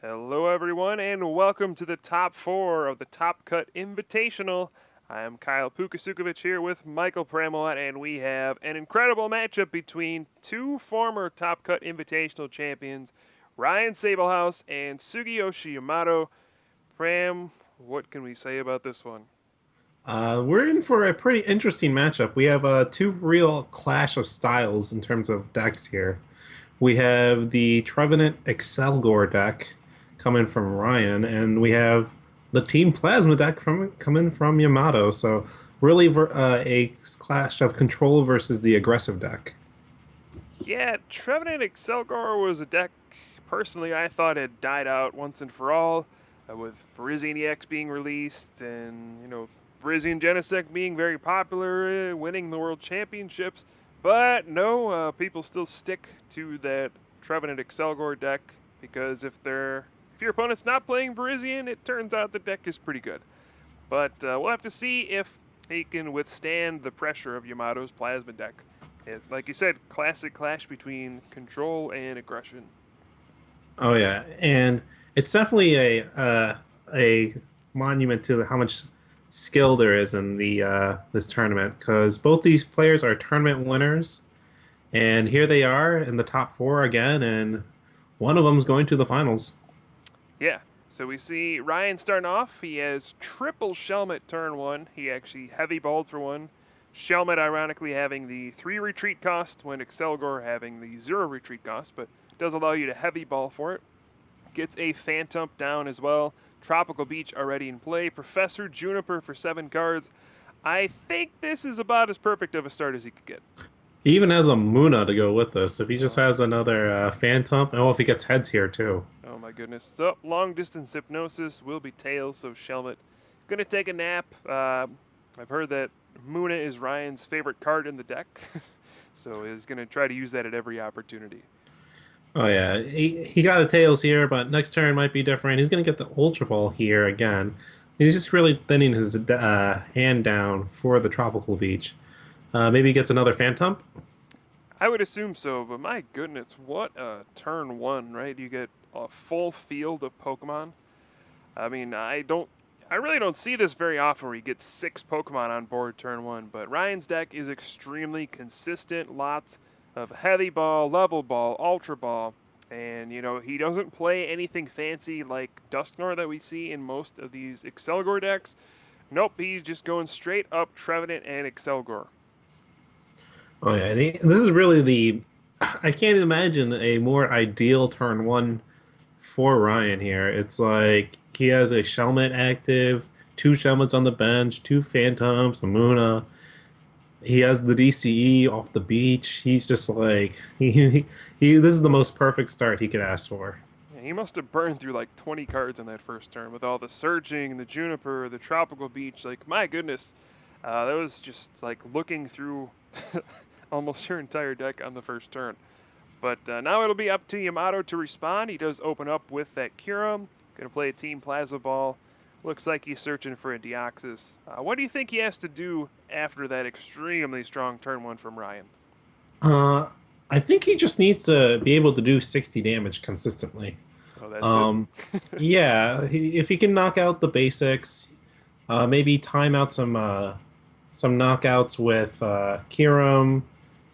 Hello, everyone, and welcome to the top four of the Top Cut Invitational. I am Kyle Pooka Sucevich here with Michael Pramawat, and we have an incredible matchup between two former Top Cut Invitational champions, Ryan Sabelhaus and Tsuguyoshi Yamato. Pram, what can we say about this one? We're in for a pretty interesting matchup. We have two real clash of styles in terms of decks here. We have the Trevenant Excelgor deck coming from Ryan, and we have the Team Plasma deck coming from Yamato. So really, a clash of control versus the aggressive deck. Yeah, Trevenant Excelgor was a deck, personally, I thought had died out once and for all, with Virizion EX being released and, Virizion Genesect being very popular, winning the World Championships. But no, people still stick to that Trevenant Excelgor deck because if your opponent's not playing Virizion, it turns out the deck is pretty good. But we'll have to see if he can withstand the pressure of Yamato's Plasma deck. Like you said, classic clash between control and aggression. Oh yeah, and it's definitely a monument to how much skill there is in the this tournament because both these players are tournament winners, and here they are in the top four again, and one of them is going to the finals. Yeah. So we see Ryan starting off. He has triple Shelmet turn one. He actually heavy balled for one. Shelmet ironically having the 3 retreat cost when Excelgor having the 0 retreat cost, but does allow you to heavy ball for it. Gets a Phantom down as well. Tropical Beach already in play. Professor Juniper for 7 cards. I think this is about as perfect of a start as he could get. He even has a Muna to go with this. If he just Oh, has another Phantom, oh, if he gets heads here too. oh my goodness. So, long distance hypnosis will be tails, so Shelmet gonna take a nap. I've heard that Muna is Ryan's favorite card in the deck, so is gonna try to use that at every opportunity. Oh yeah, he got a tails here, but next turn might be different. He's gonna get the Ultra Ball here again. He's just really thinning his hand down for the Tropical Beach. Maybe he gets another Phantom. I would assume so, but my goodness, what a turn one, right? You get a full field of Pokemon. I mean, I really don't see this very often where you get 6 Pokemon on board turn one, but Ryan's deck is extremely consistent. Lots of heavy ball, level ball, ultra ball, and he doesn't play anything fancy like Dusknoir that we see in most of these Excelgor decks. Nope, he's just going straight up Trevenant and Excelgor. Oh yeah, and this is really the. I can't imagine a more ideal turn one for Ryan here. It's like he has a Shelmet active, two Shelmets on the bench, two Phantoms, a Muna. He has the DCE off the beach. He's just like he this is the most perfect start he could ask for. Yeah, he must have burned through like 20 cards in that first turn with all the Surging, the Juniper, the Tropical Beach. Like, my goodness, that was just like looking through almost your entire deck on the first turn. But now it'll be up to Yamato to respond. He does open up with that Kyurem. Going to play a Team Plasma Ball. Looks like he's searching for a Deoxys. What do you think he has to do after that extremely strong turn one from Ryan? Uh, I think he just needs to be able to do 60 damage consistently. Oh, that's it. Um, yeah, if he can knock out the basics, maybe time out some knockouts with Kiram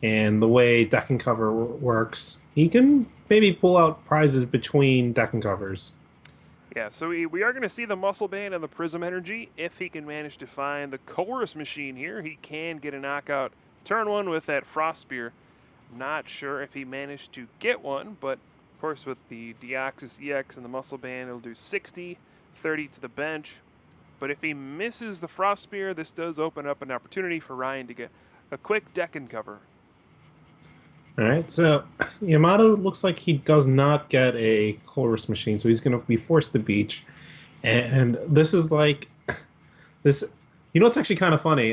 and the way deck and cover works, he can maybe pull out prizes between deck and covers. Yeah, so we are going to see the Muscle Band and the Prism Energy. If he can manage to find the Chorus Machine here, he can get a knockout turn one with that Frost Spear. Not sure if he managed to get one, but of course with the Deoxys EX and the Muscle Band, it'll do 60, 30 to the bench. But if he misses the Frost Spear, this does open up an opportunity for Ryan to get a quick deck and cover. All right, so Yamato looks like he does not get a Chorus Machine, so he's going to be forced to beach. And this is like this. You know, it's actually kind of funny.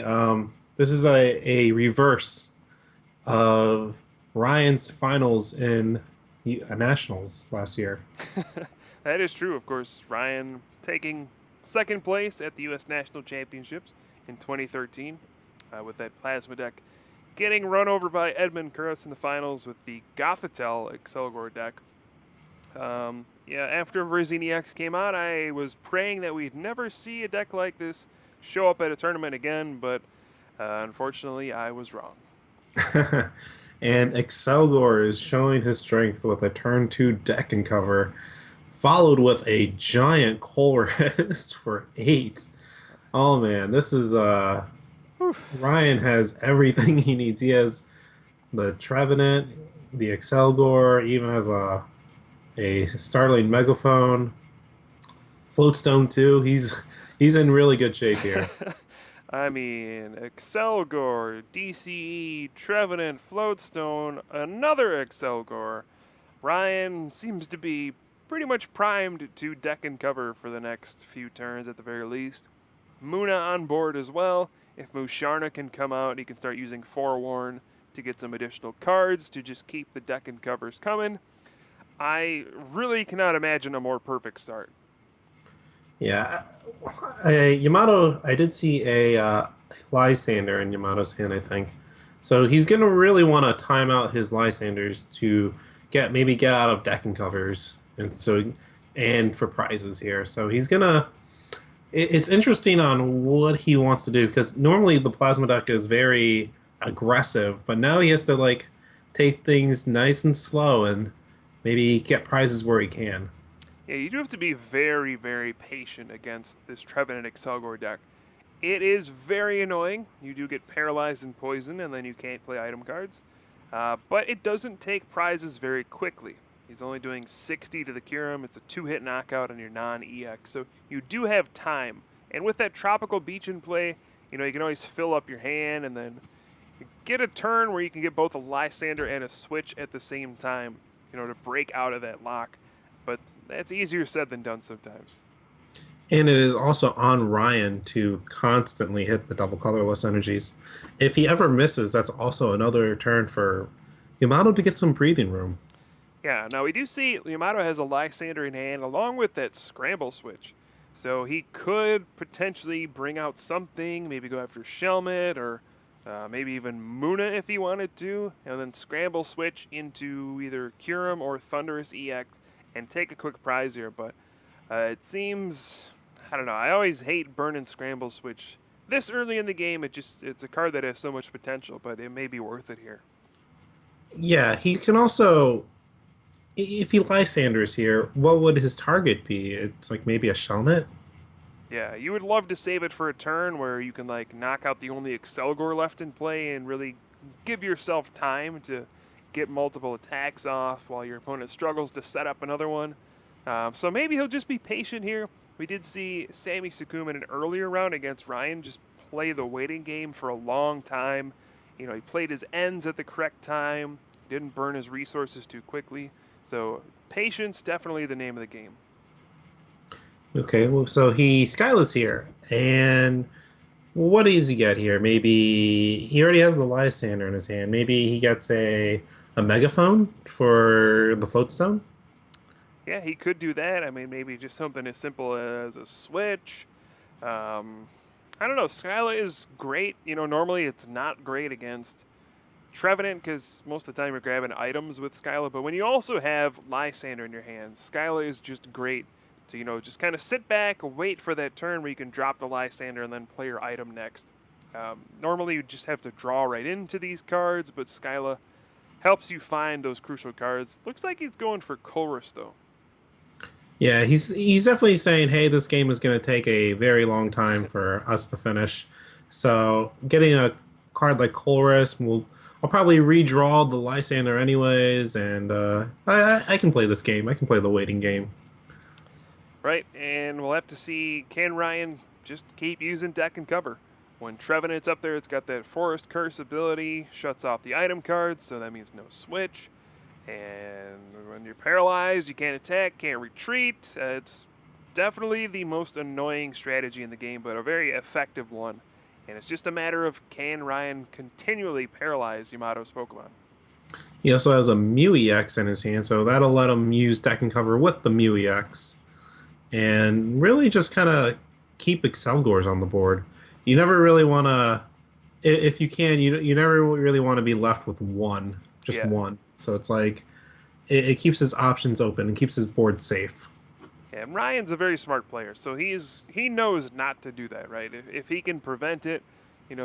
This is a reverse of Ryan's finals in nationals last year. That is true, of course. Ryan taking second place at the U.S. National Championships in 2013 with that plasma deck. Getting run over by Edmund Curris in the finals with the Gothitelle Excelgor deck. Yeah, after Virizion EX came out, I was praying that we'd never see a deck like this show up at a tournament again, but unfortunately, I was wrong. And Excelgor is showing his strength with a turn 2 deck and cover, followed with a giant Colress for 8. Oh man, this is Whew. Ryan has everything he needs. He has the Trevenant, the Excelgor, even has a Starling Megaphone, Floatstone too. He's in really good shape here. I mean, Excelgor, DCE, Trevenant, Floatstone, another Excelgor. Ryan seems to be pretty much primed to deck and cover for the next few turns at the very least. Muna on board as well. If Musharna can come out, he can start using Forewarn to get some additional cards to just keep the deck and covers coming. I really cannot imagine a more perfect start. Yeah, Yamato. I did see a Lysander in Yamato's hand, I think. So he's gonna really want to time out his Lysanders to get out of deck and covers, and for prizes here. So he's gonna. It's interesting on what he wants to do because normally the plasma deck is very aggressive, but now he has to like take things nice and slow and maybe get prizes where he can. Yeah, you do have to be very, very patient against this Trevenant Excelgor deck. It is very annoying. You do get paralyzed and poisoned, and then you can't play item cards. But it doesn't take prizes very quickly. He's only doing 60 to the Curum. It's a 2-hit knockout on your non-EX, so you do have time. And with that Tropical Beach in play, you know, you can always fill up your hand and then get a turn where you can get both a Lysander and a Switch at the same time, you know, to break out of that lock. But that's easier said than done sometimes. And it is also on Ryan to constantly hit the double colorless energies. If he ever misses, that's also another turn for Yamato to get some breathing room. Yeah, now we do see Yamato has a Lysander in hand along with that Scramble Switch. So he could potentially bring out something, maybe go after Shelmet or maybe even Muna if he wanted to, and then Scramble Switch into either Curum or Thunderous EX and take a quick prize here. But it seems, I don't know, I always hate burning Scramble Switch. This early in the game, it's a card that has so much potential, but it may be worth it here. Yeah, he can also, if he Lysanders here, what would his target be? It's like maybe a Shelmet? Yeah, you would love to save it for a turn where you can like knock out the only Excelgor left in play and really give yourself time to get multiple attacks off while your opponent struggles to set up another one. So maybe he'll just be patient here. We did see Sammy Sukuma in an earlier round against Ryan just play the waiting game for a long time. You know, he played his ends at the correct time, didn't burn his resources too quickly. So patience, definitely the name of the game. Okay, well, so he Skyless here. And what does he get here? Maybe he already has the Lysander in his hand. Maybe he gets a megaphone for the floatstone. Yeah, he could do that. I mean, maybe just something as simple as a switch. Um, I don't know. Skyla is great. You know, normally it's not great against Trevenant because most of the time you're grabbing items with Skyla. But when you also have Lysander in your hands, Skyla is just great to, you know, just kind of sit back, wait for that turn where you can drop the Lysander and then play your item next. Normally you just have to draw right into these cards, but Skyla helps you find those crucial cards. Looks like he's going for Colress though. Yeah, he's definitely saying, "Hey, this game is going to take a very long time for us to finish." So, getting a card like Colress, I'll probably redraw the Lysander anyways, and I can play this game. I can play the waiting game. Right, and we'll have to see, can Ryan just keep using deck and cover? When Trevenant's up there, it's got that Forest Curse ability, shuts off the item cards, so that means no switch. And when you're paralyzed, you can't attack, can't retreat. It's definitely the most annoying strategy in the game, but a very effective one. And it's just a matter of can Ryan continually paralyze Yamato's Pokemon. He also has a Mew EX in his hand, so that'll let him use deck and cover with the Mew EX, and really just kind of keep Excelgors on the board. You never really want to, if you can, you never really want to be left with one, just Yeah. one. So it's like it keeps his options open and keeps his board safe. Yeah, and Ryan's a very smart player, so he knows not to do that, right? If he can prevent it,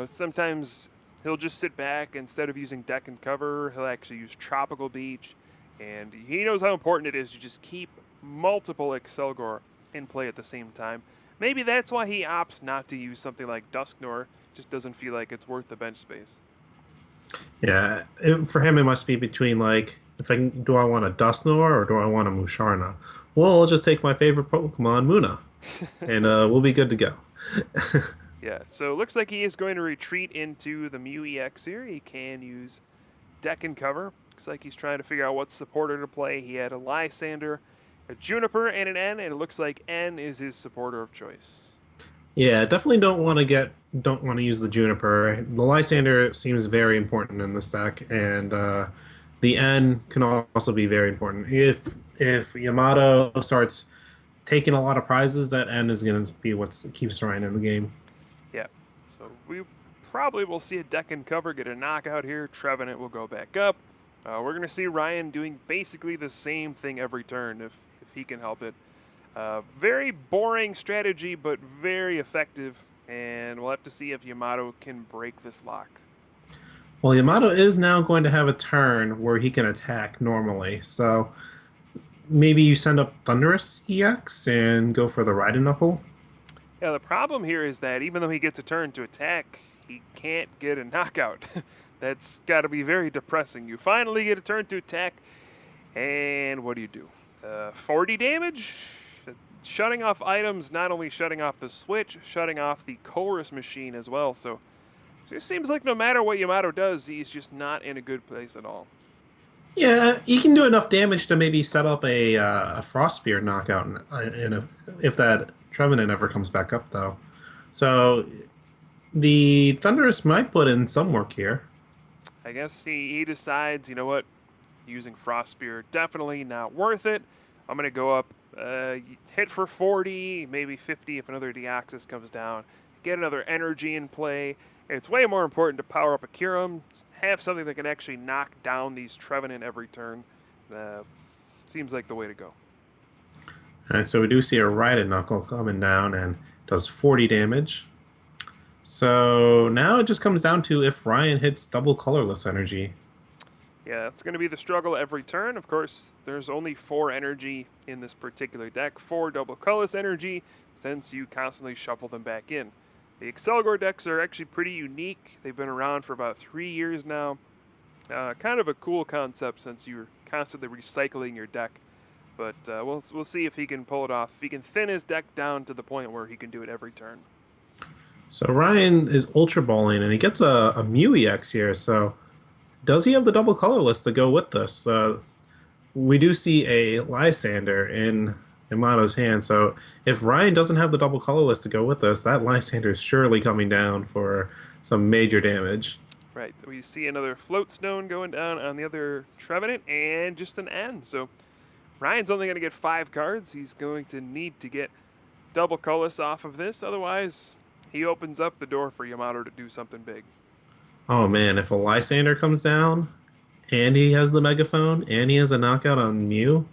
sometimes he'll just sit back instead of using deck and cover. He'll actually use Tropical Beach, and he knows how important it is to just keep multiple Excelgor in play at the same time. Maybe that's why he opts not to use something like Dusknor. Just doesn't feel like it's worth the bench space. Yeah, for him it must be between like do I want a Dusknoir or do I want a Musharna? Well, I'll just take my favorite Pokemon, Muna, and we'll be good to go. Yeah, so it looks like he is going to retreat into the Mew EX here. He can use deck and cover. Looks like he's trying to figure out what supporter to play. He had a Lysander, a Juniper, and an N, and it looks like N is his supporter of choice. Yeah, definitely don't want to use the Juniper. The Lysander seems very important in this deck, and the N can also be very important. If Yamato starts taking a lot of prizes, that N is going to be what keeps Ryan in the game. Yeah, so we probably will see a deck and cover get a knockout here. Trevenant will go back up. We're going to see Ryan doing basically the same thing every turn if he can help it. Very boring strategy, but very effective, and we'll have to see if Yamato can break this lock. Well, Yamato is now going to have a turn where he can attack normally, so maybe you send up Thunderous EX and go for the Raiden Knuckle. Yeah, the problem here is that even though he gets a turn to attack, he can't get a knockout. That's got to be very depressing. You finally get a turn to attack, and what do? 40 damage? Shutting off items, not only shutting off the switch, shutting off the chorus machine as well. So it just seems like no matter what Yamato does, he's just not in a good place at all. Yeah, he can do enough damage to maybe set up a Frost Spear knockout if that Trevenant ever comes back up, though. So the Thunderous might put in some work here. I guess he decides, you know what, using Frost Spear, definitely not worth it. I'm going to go up, hit for 40, maybe 50 if another Deoxys comes down, get another energy in play. It's way more important to power up a Kyurem, have something that can actually knock down these Trevenant every turn. Seems like the way to go. All right, so we do see a Raiden Knuckle coming down and does 40 damage. So now it just comes down to if Ryan hits double colorless energy. Yeah, it's going to be the struggle every turn. Of course, there's only 4 energy in this particular deck, 4 double colorless energy, since you constantly shuffle them back in. The Excelgor decks are actually pretty unique. They've been around for about 3 years now. Kind of a cool concept since you're constantly recycling your deck. But we'll see if he can pull it off. If he can thin his deck down to the point where he can do it every turn. So Ryan is Ultra Balling, and he gets a Mew EX here. So does he have the double colorless to go with this? We do see a Lysander in Yamato's hand. So if Ryan doesn't have the double colorless to go with this, that Lysander is surely coming down for some major damage. Right, we see another Float Stone going down on the other Trevenant, and just an N. So Ryan's only going to get 5 cards. He's going to need to get double colorless off of this. Otherwise, he opens up the door for Yamato to do something big. Oh man, if a Lysander comes down and he has the megaphone and he has a knockout on Mew,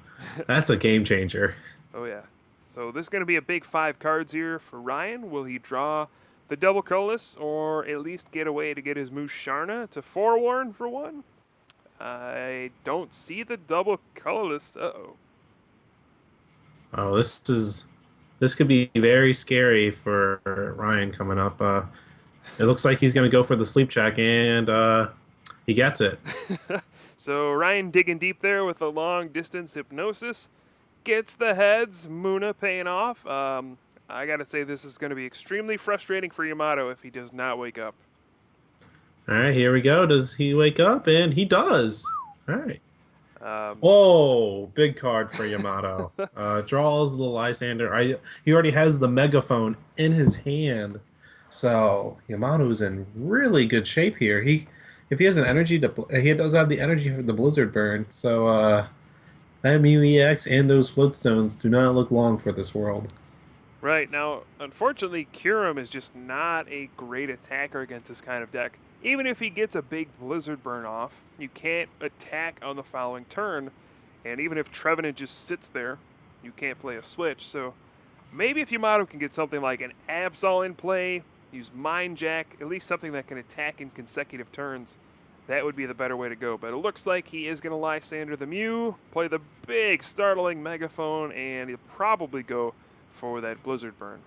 that's a game changer. Oh yeah. So this is going to be a big 5 cards here for Ryan. Will he draw the double colorless or at least get a way to get his Musharna to forewarn for 1? I don't see the double colorless. Uh-oh. Oh, this could be very scary for Ryan coming up. It looks like he's going to go for the sleep check, and he gets it. So Ryan digging deep there with a long distance hypnosis. Gets the heads. Muna paying off. I got to say this is going to be extremely frustrating for Yamato if he does not wake up. All right, here we go. Does he wake up? And he does. All right. Um, Oh, big card for Yamato. Draws the Lysander. He already has the megaphone in his hand. So Yamato's in really good shape here. If he has an energy he does have the energy for the Blizzard Burn. So that Mew EX and those Floatstones do not look long for this world. Right, now, unfortunately, Kyurem is just not a great attacker against this kind of deck. Even if he gets a big Blizzard Burn off, you can't attack on the following turn, And even if Trevenant just sits there, you can't play a switch. So maybe if Yamato can get something like an Absol in play, use Mind Jack, at least something that can attack in consecutive turns, that would be the better way to go. But it looks like he is going to Lysander the Mew, play the big startling Megaphone, and he'll probably go for that Blizzard Burn.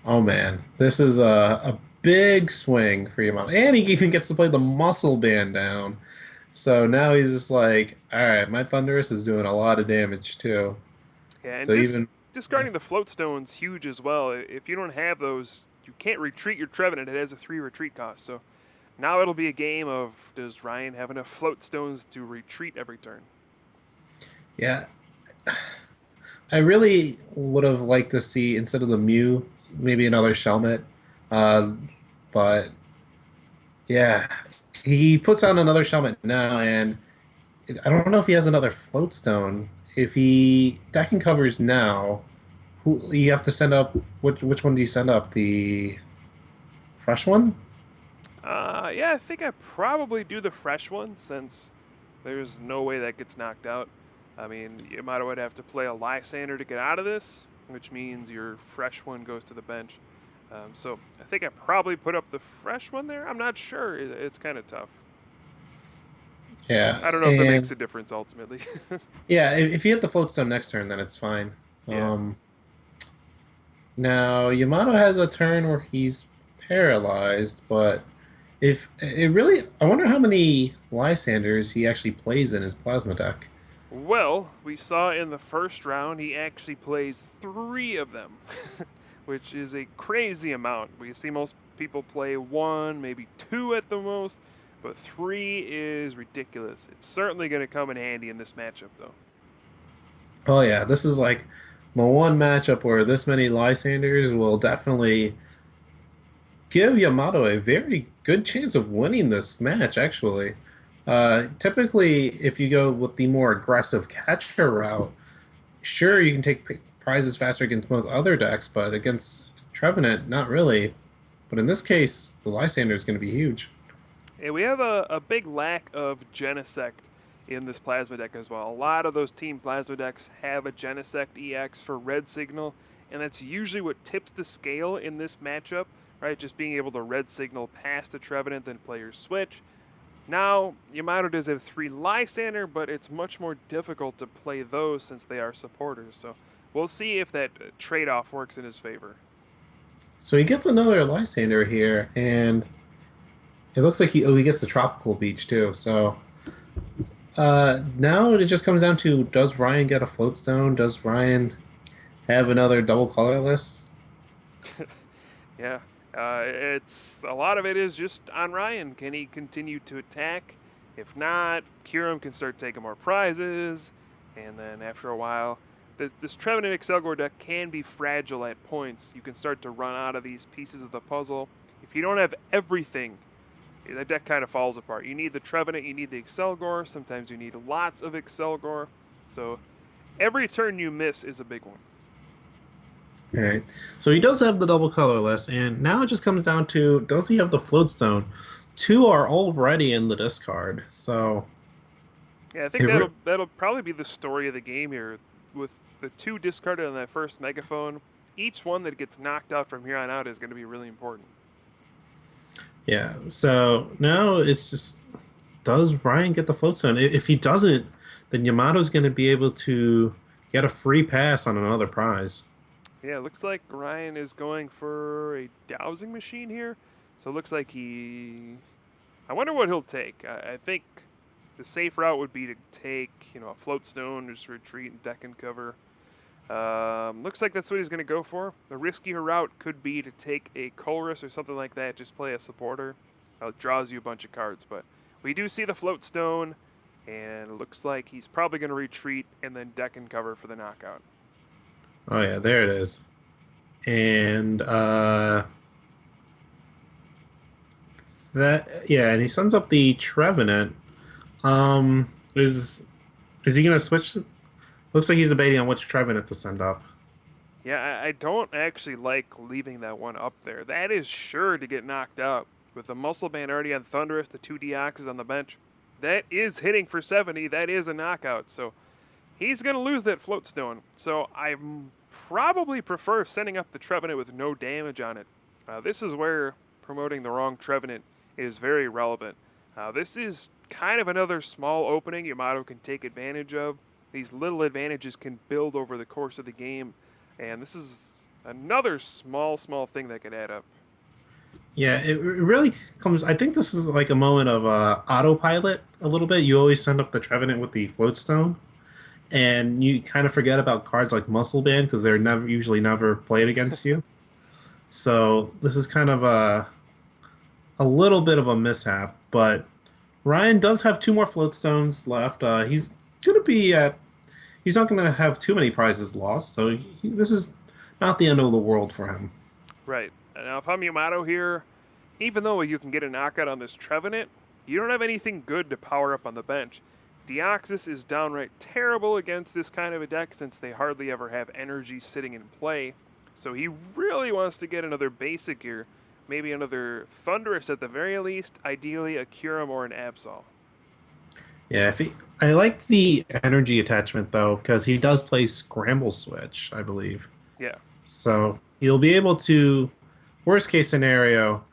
Oh man, this is a big swing for Yamato, and he even gets to play the muscle band down. So now he's just like, all right, my Thunderous is doing a lot of damage too. Yeah, and So even discarding the Float Stone's huge as well. If you don't have those, you can't retreat your Trevenant. It has a 3 retreat cost. So now it'll be a game of, does Ryan have enough Float Stones to retreat every turn? yeah, I really would have liked to see instead of the Mew, maybe another Shelmet. Uh, but yeah, he puts on another Shelmet now, and I don't know if he has another Float Stone. If he decking covers now, who you have to send up? Which one do you send up? The fresh one? Yeah, I think I probably do the fresh one since there's no way that gets knocked out. I mean, Yamato would have to play a Lysander to get out of this, which means your fresh one goes to the bench. So I think I probably put up the fresh one there. I'm not sure. It's kind of tough. Yeah, I don't know if it makes and a difference ultimately. yeah, if you hit the Float Stone next turn, then it's fine. Yeah. Um, Now Yamato has a turn where he's paralyzed, but if it really, I wonder how many Lysanders he actually plays in his plasma deck. Well, we saw in the first round he actually plays 3 of them, which is a crazy amount. We see most people play 1, maybe 2 at the most, but 3 is ridiculous. It's certainly going to come in handy in this matchup, though. Oh yeah, this is like the one matchup where this many Lysanders will definitely give Yamato a very good chance of winning this match, actually. Typically, if you go with the more aggressive catcher route, sure, you can take prizes faster against most other decks, but against Trevenant, not really. But in this case, the Lysander is going to be huge. And we have a big lack of Genesect in this Plasma deck as well. A lot of those Team Plasma decks have a Genesect EX for Red Signal, and that's usually what tips the scale in this matchup, right? Just being able to Red Signal past the Trevenant, then players switch. Now, Yamato does have 3 Lysander, but it's much more difficult to play those since they are supporters. So we'll see if that trade-off works in his favor. So he gets another Lysander here, and it looks like he gets the Tropical Beach too. So now it just comes down to, does Ryan get a Float Stone? Does Ryan have another double colorless? Yeah, it's a lot of it is just on Ryan. Can he continue to attack? If not, Kyurem can start taking more prizes, and then after a while, this Trevenant Excelgor deck can be fragile at points. You can start to run out of these pieces of the puzzle. If you don't have everything, the deck kind of falls apart. You need the Trevenant, you need the Excelgor. Sometimes you need lots of Excelgor. So every turn you miss is a big one. All right. So he does have the double colorless, and now it just comes down to, does he have the Float Stone? 2 are already in the discard. So Yeah, I think that'll probably be the story of the game here. With the 2 discarded on that first Megaphone, each one that gets knocked out from here on out is going to be really important. yeah. So now it's just, does Ryan get the Float Stone? If he doesn't, then Yamato's going to be able to get a free pass on another prize. Yeah, it looks like Ryan is going for a dowsing machine here. So it looks like he... I wonder what he'll take. I think the safe route would be to take, a Float Stone, just retreat and deck and cover. Looks like that's what he's going to go for. The riskier route could be to take a Colress or something like that, just play a supporter. It draws you a bunch of cards, but we do see the Float Stone, and it looks like he's probably going to retreat and then deck and cover for the knockout. Oh yeah, there it is. And and he sends up the Trevenant. Is he gonna switch? Looks like he's debating on which Trevenant to send up. Yeah, I don't actually like leaving that one up there. That is sure to get knocked out. With the Muscle Band already on Thunderous, the 2 Deoxys on the bench, that is hitting for 70. That is a knockout. So he's going to lose that float stone. So I probably prefer sending up the Trevenant with no damage on it. This is where promoting the wrong Trevenant is very relevant. This is kind of another small opening Yamato can take advantage of. These little advantages can build over the course of the game, and this is another small thing that could add up. Yeah, it really comes. I think this is like a moment of autopilot a little bit. You always send up the Trevenant with the float stone, and you kind of forget about cards like Muscle Band because they're never usually never played against you. So this is kind of a little bit of a mishap, but Ryan does have two more float stones left. He's gonna be at. He's not gonna have too many prizes lost, so this is not the end of the world for him. Right. Now, if I'm Yamato here, even though you can get a knockout on this Trevenant, you don't have anything good to power up on the bench. Deoxys is downright terrible against this kind of a deck since they hardly ever have energy sitting in play. So he really wants to get another basic here, maybe another Thunderous at the very least, ideally a Curum or an Absol. Yeah, I like the energy attachment though because he does play Scramble Switch, I believe. Yeah. So he'll be able to, worst case scenario,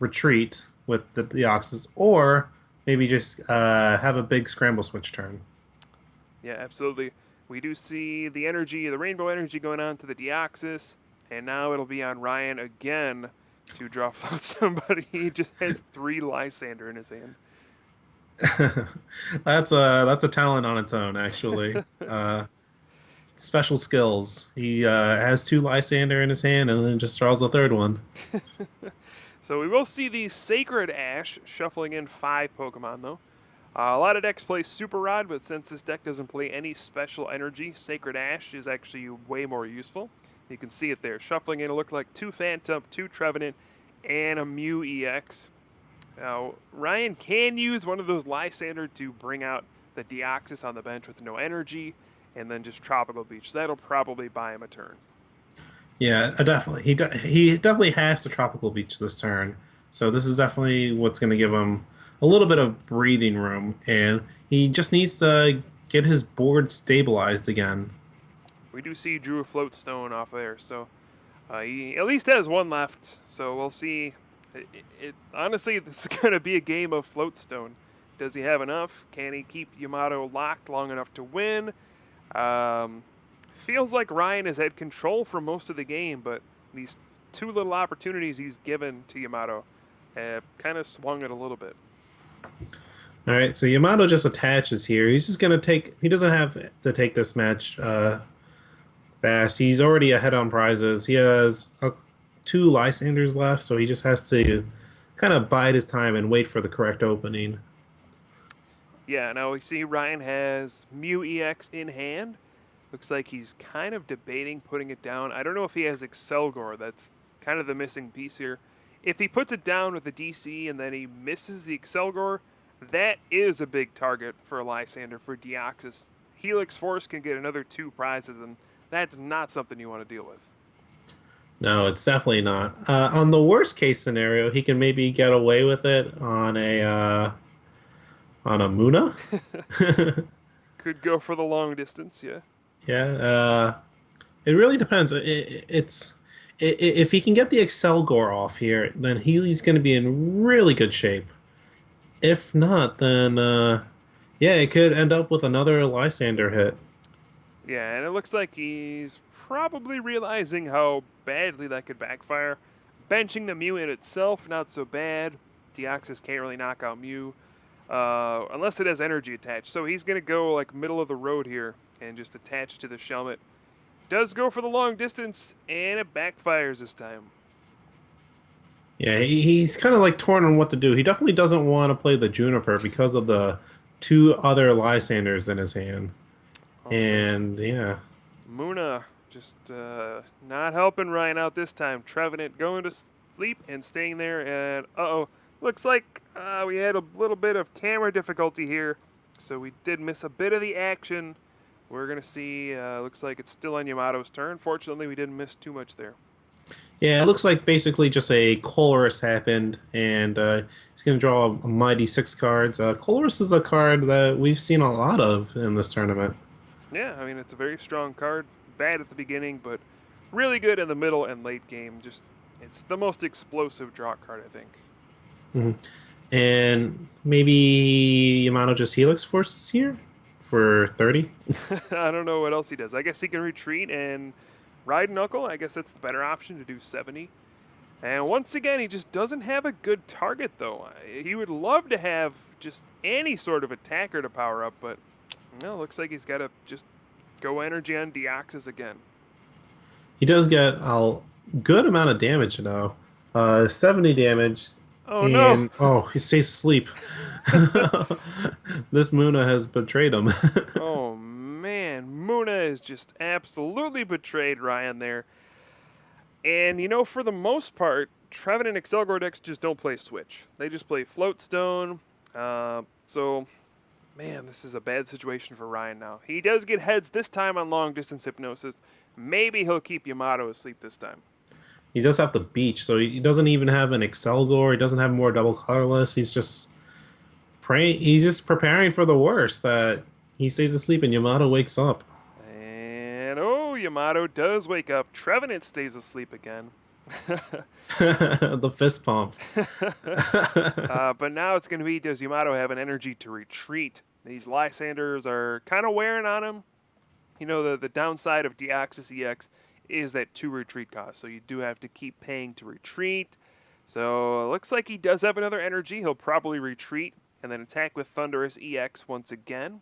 retreat with the Deoxys, or maybe just have a big Scramble Switch turn. Yeah, absolutely. We do see the energy, the rainbow energy going on to the Deoxys, and now it'll be on Ryan again to draw Floatstone, but he just has 3 Lysander in his hand. That's a talent on its own, actually. Special skills. He has 2 Lysander in his hand and then just draws a third one. So we will see the Sacred Ash shuffling in 5 Pokemon, though. A lot of decks play Super Rod, but since this deck doesn't play any special energy, Sacred Ash is actually way more useful. You can see it there. Shuffling in, it looked like 2 Phantump, 2 Trevenant, and a Mew EX. Now, Ryan can use one of those Lysander to bring out the Deoxys on the bench with no energy, and then just Tropical Beach. So that'll probably buy him a turn. Yeah, definitely. He definitely has the Tropical Beach this turn. So this is definitely what's going to give him a little bit of breathing room, and he just needs to get his board stabilized again. We do see Drew a Floatstone off there, so he at least has 1 left. So we'll see. Honestly, this is going to be a game of Floatstone. Does he have enough? Can he keep Yamato locked long enough to win? Feels like Ryan has had control for most of the game, but these 2 little opportunities he's given to Yamato have kind of swung it a little bit. All right, so Yamato just attaches here. He's just going to take. He doesn't have to take this match fast. He's already ahead on prizes. He has 2 Lysanders left, so he just has to kind of bide his time and wait for the correct opening. Yeah, now we see Ryan has Mew EX in hand. Looks like he's kind of debating putting it down. I don't know if he has Excelgor. That's kind of the missing piece here. If he puts it down with the DC and then he misses the Excelgor, that is a big target for Lysander for Deoxys. Helix Force can get another 2 prizes, and that's not something you want to deal with. No, it's definitely not. On the worst case scenario, he can maybe get away with it on a Muna. Could go for the long distance, yeah. Yeah, it really depends. If he can get the Excelgor off here, then he's going to be in really good shape. If not, then yeah, it could end up with another Lysander hit. Yeah, and it looks like he's probably realizing how badly that could backfire. Benching the Mew in itself, not so bad. Deoxys can't really knock out Mew unless it has energy attached. So he's going to go like middle of the road here and just attach to the Shelmet. Does go for the long distance, and it backfires this time. Yeah, he's kind of like torn on what to do. He definitely doesn't want to play the Juniper because of the 2 other Lysanders in his hand. And yeah. Muna just not helping Ryan out this time. Trevenant going to sleep and staying there, and looks like we had a little bit of camera difficulty here, so we did miss a bit of the action. We're going to see, looks like it's still on Yamato's turn. Fortunately, we didn't miss too much there. Yeah, it looks like basically just a Colress happened, and he's going to draw a mighty 6 cards. Colress is a card that we've seen a lot of in this tournament. Yeah, I mean, it's a very strong card. Bad at the beginning, but really good in the middle and late game. Just, it's the most explosive draw card, I think. Mhm. And maybe Yamato just Helix Forces here for 30. I don't know what else he does. I guess he can retreat and ride Knuckle. I guess that's the better option to do 70. And once again, he just doesn't have a good target, though. He would love to have just any sort of attacker to power up, but no, looks like he's got to just go energy on Deoxys again. He does get a good amount of damage though. 70 damage, Oh no! and oh, he stays asleep. This Muna has betrayed him. Oh man, Muna is just absolutely betrayed Ryan there. And for the most part, Trevin and Excelgor decks just don't play Switch. They just play Floatstone. So, man, this is a bad situation for Ryan now. He does get heads this time on long distance hypnosis. Maybe he'll keep Yamato asleep this time. He does have the beach, so he doesn't even have an Excelgor. He doesn't have more double colorless. He's just praying. He's just preparing for the worst. That he stays asleep and Yamato wakes up. And oh, Yamato does wake up. Trevenant stays asleep again. The fist pump. But now it's going to be, does Yamato have an energy to retreat? These Lysanders are kind of wearing on him. The downside of Deoxys EX is that 2 retreat cost, so you do have to keep paying to retreat. So it looks like he does have another energy. He'll probably retreat and then attack with Thunderous EX once again.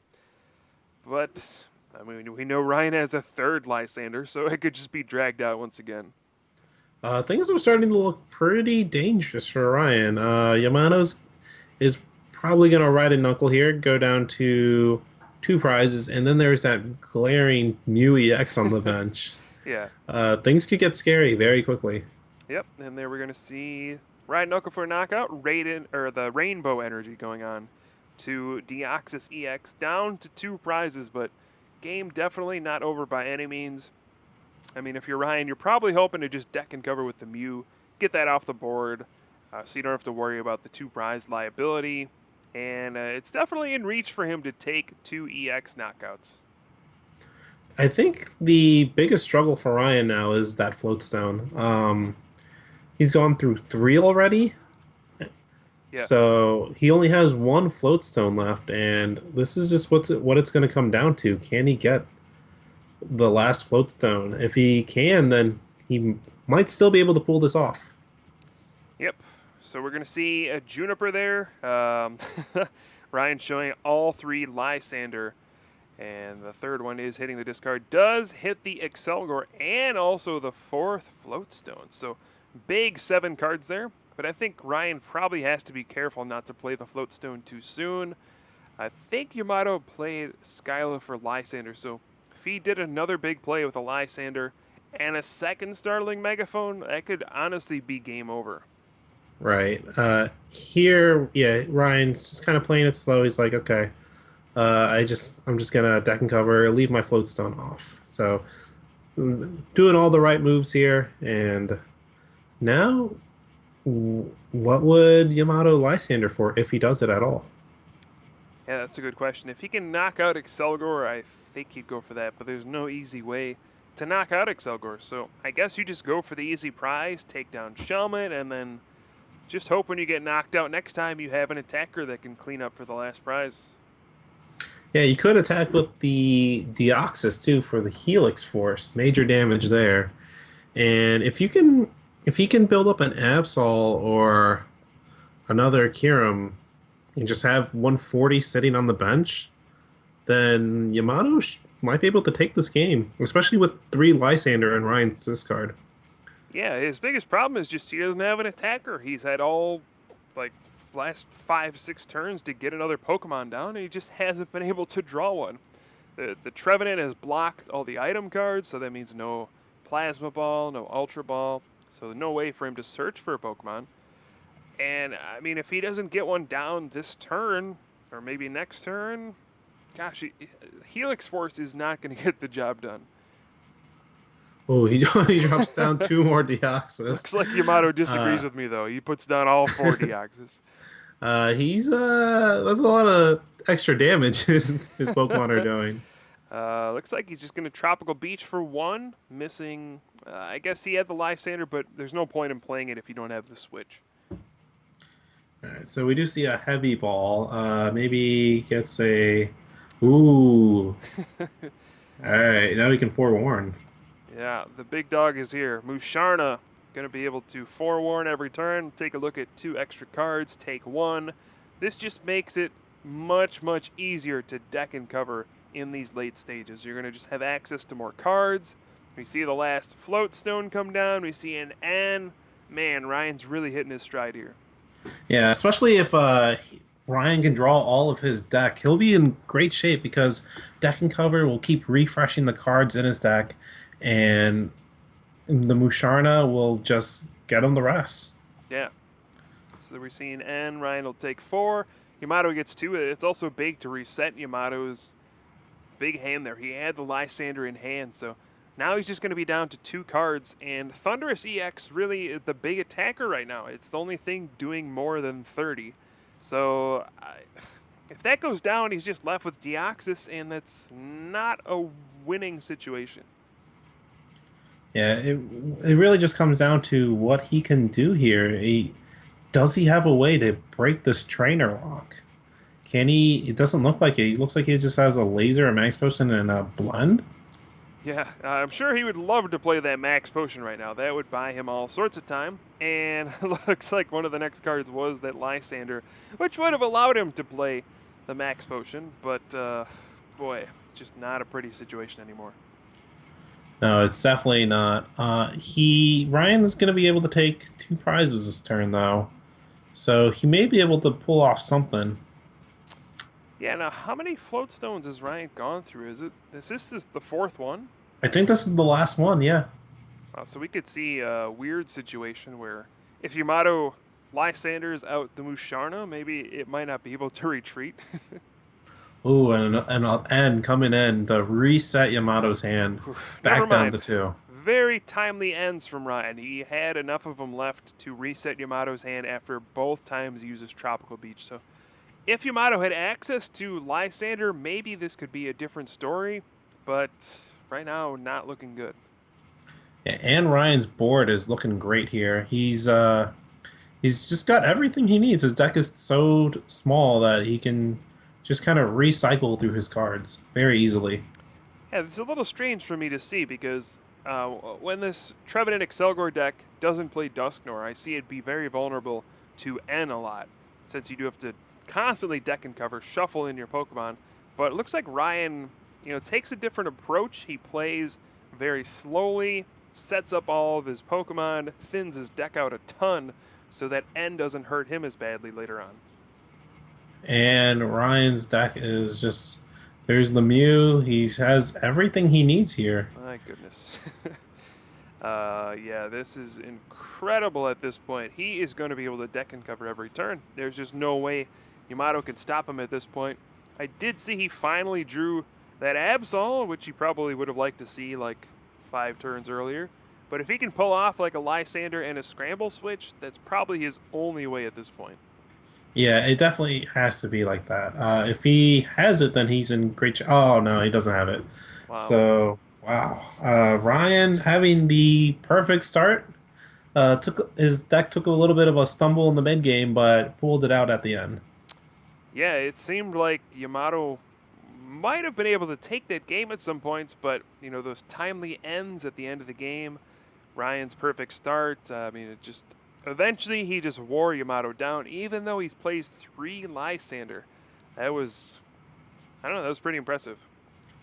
But, I mean, we know Ryan has a 3rd Lysander, so it could just be dragged out once again. Things are starting to look pretty dangerous for Ryan. Yamato's is probably going to ride a knuckle here, go down to 2 prizes, and then there's that glaring Mew EX on the bench. Yeah. Things could get scary very quickly. Yep, and there we're going to see Ride Knuckle for a knockout, Raiden, or the Rainbow Energy going on to Deoxys EX, down to 2 prizes, but game definitely not over by any means. I mean, if you're Ryan, you're probably hoping to just deck and cover with the Mew, get that off the board, so you don't have to worry about the 2 prize liability. And it's definitely in reach for him to take 2 EX knockouts. I think the biggest struggle for Ryan now is that floatstone. He's gone through 3 already. Yeah. So he only has 1 floatstone left, and this is just what it's going to come down to. Can he get the last floatstone? If he can, then he might still be able to pull this off. Yep. So we're going to see a Juniper there. Ryan showing all 3 Lysander. And the 3rd one is hitting the discard. Does hit the Excelgor and also the 4th Floatstone. So big 7 cards there. But I think Ryan probably has to be careful not to play the Floatstone too soon. I think Yamato played Skyla for Lysander. So if he did another big play with a Lysander and a 2nd Starling Megaphone, that could honestly be game over. Right. Here, yeah, Ryan's just kind of playing it slow. He's like, okay, I'm just gonna deck and cover, leave my floatstone off. So, doing all the right moves here, and now, what would Yamato Lysander for if he does it at all? Yeah, that's a good question. If he can knock out Excelgor, I think he'd go for that, but there's no easy way to knock out Excelgor. So I guess you just go for the easy prize, take down Shelmet, and then just hope when you get knocked out next time you have an attacker that can clean up for the last prize. Yeah, you could attack with the Deoxys too for the Helix Force, major damage there. And if he can build up an Absol or another Kirim and just have 140 sitting on the bench, then Yamato might be able to take this game, especially with 3 Lysander and Ryan's discard. Yeah, his biggest problem is just he doesn't have an attacker. He's had all, like, last 5-6 turns to get another Pokemon down, and he just hasn't been able to draw one. The Trevenant has blocked all the item cards, so that means no Plasma Ball, no Ultra Ball, so no way for him to search for a Pokemon. And, I mean, if he doesn't get one down this turn, or maybe next turn, gosh, Helix Force is not going to get the job done. Oh, he drops down 2 more Deoxys. Looks like Yamato disagrees with me, though. He puts down all 4 Deoxys. That's a lot of extra damage his Pokemon are doing. Looks like he's just going to Tropical Beach for one, missing. I guess he had the Lysander, but there's no point in playing it if you don't have the switch. All right, so we do see a heavy ball. Maybe gets a. Ooh. All right, now we can forewarn. Yeah, the big dog is here. Musharna going to be able to forewarn every turn. Take a look at 2 extra cards. Take 1. This just makes it much, much easier to deck and cover in these late stages. You're going to just have access to more cards. We see the last float stone come down. We see an N. Man, Ryan's really hitting his stride here. Yeah, especially if Ryan can draw all of his deck, he'll be in great shape because deck and cover will keep refreshing the cards in his deck, and the Musharna will just get him the rest. Yeah. So we're seeing N. Ryan will take 4. Yamato gets 2. It's also big to reset Yamato's big hand there. He had the Lysander in hand, so now he's just going to be down to 2 cards. And Thunderous EX really the big attacker right now. It's the only thing doing more than 30. So if that goes down, he's just left with Deoxys, and that's not a winning situation. Yeah, it really just comes down to what he can do here. Does he have a way to break this trainer lock? Can he? It doesn't look like it. It looks like he just has a laser, a max potion, and a blend. Yeah, I'm sure he would love to play that max potion right now. That would buy him all sorts of time. And looks like one of the next cards was that Lysander, which would have allowed him to play the max potion. But, boy, it's just not a pretty situation anymore. No, it's definitely not. Ryan is going to be able to take 2 prizes this turn though, so he may be able to pull off something. Yeah, now how many float stones has Ryan gone through? Is this the 4th one? I think this is the last one. Yeah. So we could see a weird situation where if Yamato Lysander's out the Musharna, maybe it might not be able to retreat. Ooh, and coming in to reset Yamato's hand back down to 2. Very timely ends from Ryan. He had enough of them left to reset Yamato's hand after both times he uses Tropical Beach. So if Yamato had access to Lysander, maybe this could be a different story. But right now, not looking good. Yeah, and Ryan's board is looking great here. He's just got everything he needs. His deck is so small that he can just kind of recycle through his cards very easily. Yeah, it's a little strange for me to see because when this Trevenant Excelgor deck doesn't play Dusknor, I see it be very vulnerable to N a lot, since you do have to constantly deck and cover, shuffle in your Pokemon. But it looks like Ryan, takes a different approach. He plays very slowly, sets up all of his Pokemon, thins his deck out a ton, so that N doesn't hurt him as badly later on. And Ryan's deck is just there's the Mew. He has everything he needs here. My goodness. Yeah, this is incredible at this point. He is going to be able to deck and cover every turn. There's just no way Yamato can stop him at this point. I did see he finally drew that Absol, which he probably would have liked to see like 5 turns earlier. But if he can pull off like a Lysander and a Scramble switch, that's probably his only way at this point. Yeah, it definitely has to be like that. If he has it, then he's in great shape. Oh no, he doesn't have it. Wow. So wow, Ryan having the perfect start. His deck took a little bit of a stumble in the mid game, but pulled it out at the end. Yeah, it seemed like Yamato might have been able to take that game at some points, but those timely ends at the end of the game, Ryan's perfect start. It just eventually he just wore Yamato down, even though he's plays 3 Lysander. That was, I don't know, that was pretty impressive.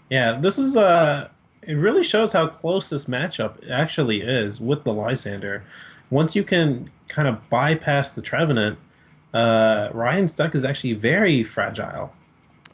Yeah, this is it really shows how close this matchup actually is with the Lysander. Once you can kind of bypass the Trevenant, Ryan's deck is actually very fragile.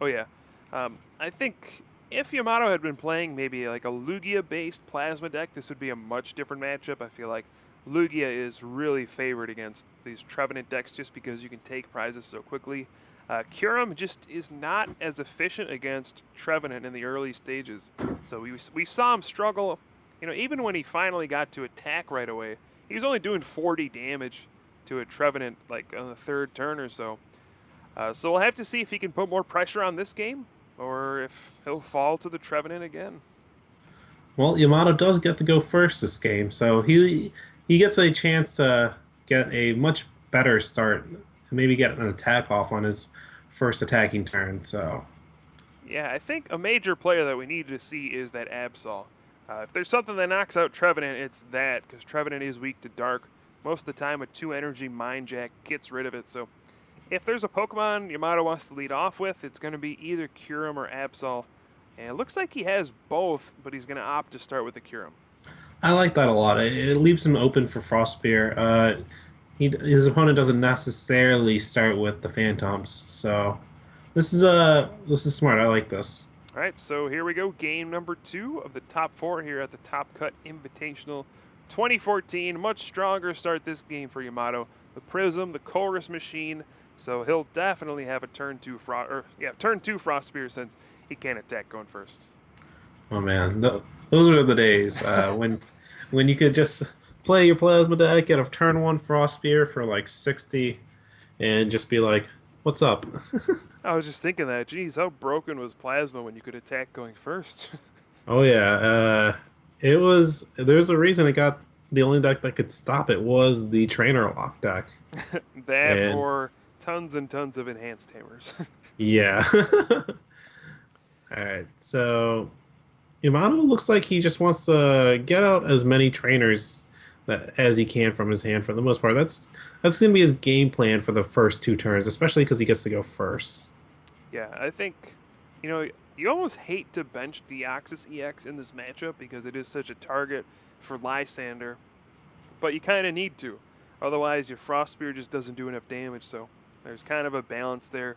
Oh yeah, I think if Yamato had been playing maybe like a Lugia-based Plasma deck, this would be a much different matchup. I feel like Lugia is really favored against these Trevenant decks just because you can take prizes so quickly. Kyurem just is not as efficient against Trevenant in the early stages. So we saw him struggle, even when he finally got to attack right away. He was only doing 40 damage to a Trevenant like on the 3rd turn or so. So we'll have to see if he can put more pressure on this game. or if he'll fall to the Trevenant again. Well, Yamato does get to go first this game, so he gets a chance to get a much better start and maybe get an attack off on his first attacking turn. So Yeah, I think a major player that we need to see is that Absol. If there's something that knocks out Trevenant, it's that, because Trevenant is weak to dark. Most of the time, a 2 energy Mind Jack gets rid of it. So if there's a Pokemon Yamato wants to lead off with, it's going to be either Kyurem or Absol. And it looks like he has both, but he's going to opt to start with the Kyurem. I like that a lot. It leaves him open for Frost Spear. His opponent doesn't necessarily start with the Phantoms, so this is smart. I like this. All right, so here we go. Game number 2 of the top 4 here at the Top Cut Invitational 2014. Much stronger start this game for Yamato. The Prism, the Chorus Machine. So he'll definitely have a turn 2 Frost Spear since he can't attack going first. Oh man, those are the days when you could just play your Plasma deck, get a turn one Frost Spear for like 60, and just be like, "What's up?" I was just thinking that. Geez, how broken was Plasma when you could attack going first? Oh yeah, it was. There's a reason it got the only deck that could stop it was the Trainer Lock deck. That And or tons and tons of enhanced hammers. yeah. All right, so Yamato looks like he just wants to get out as many trainers that as he can from his hand for the most part. That's going to be his game plan for the first 2 turns, especially because he gets to go first. Yeah, I think, you almost hate to bench Deoxys EX in this matchup because it is such a target for Lysander, but you kind of need to. Otherwise, your Frost Spear just doesn't do enough damage, so there's kind of a balance there.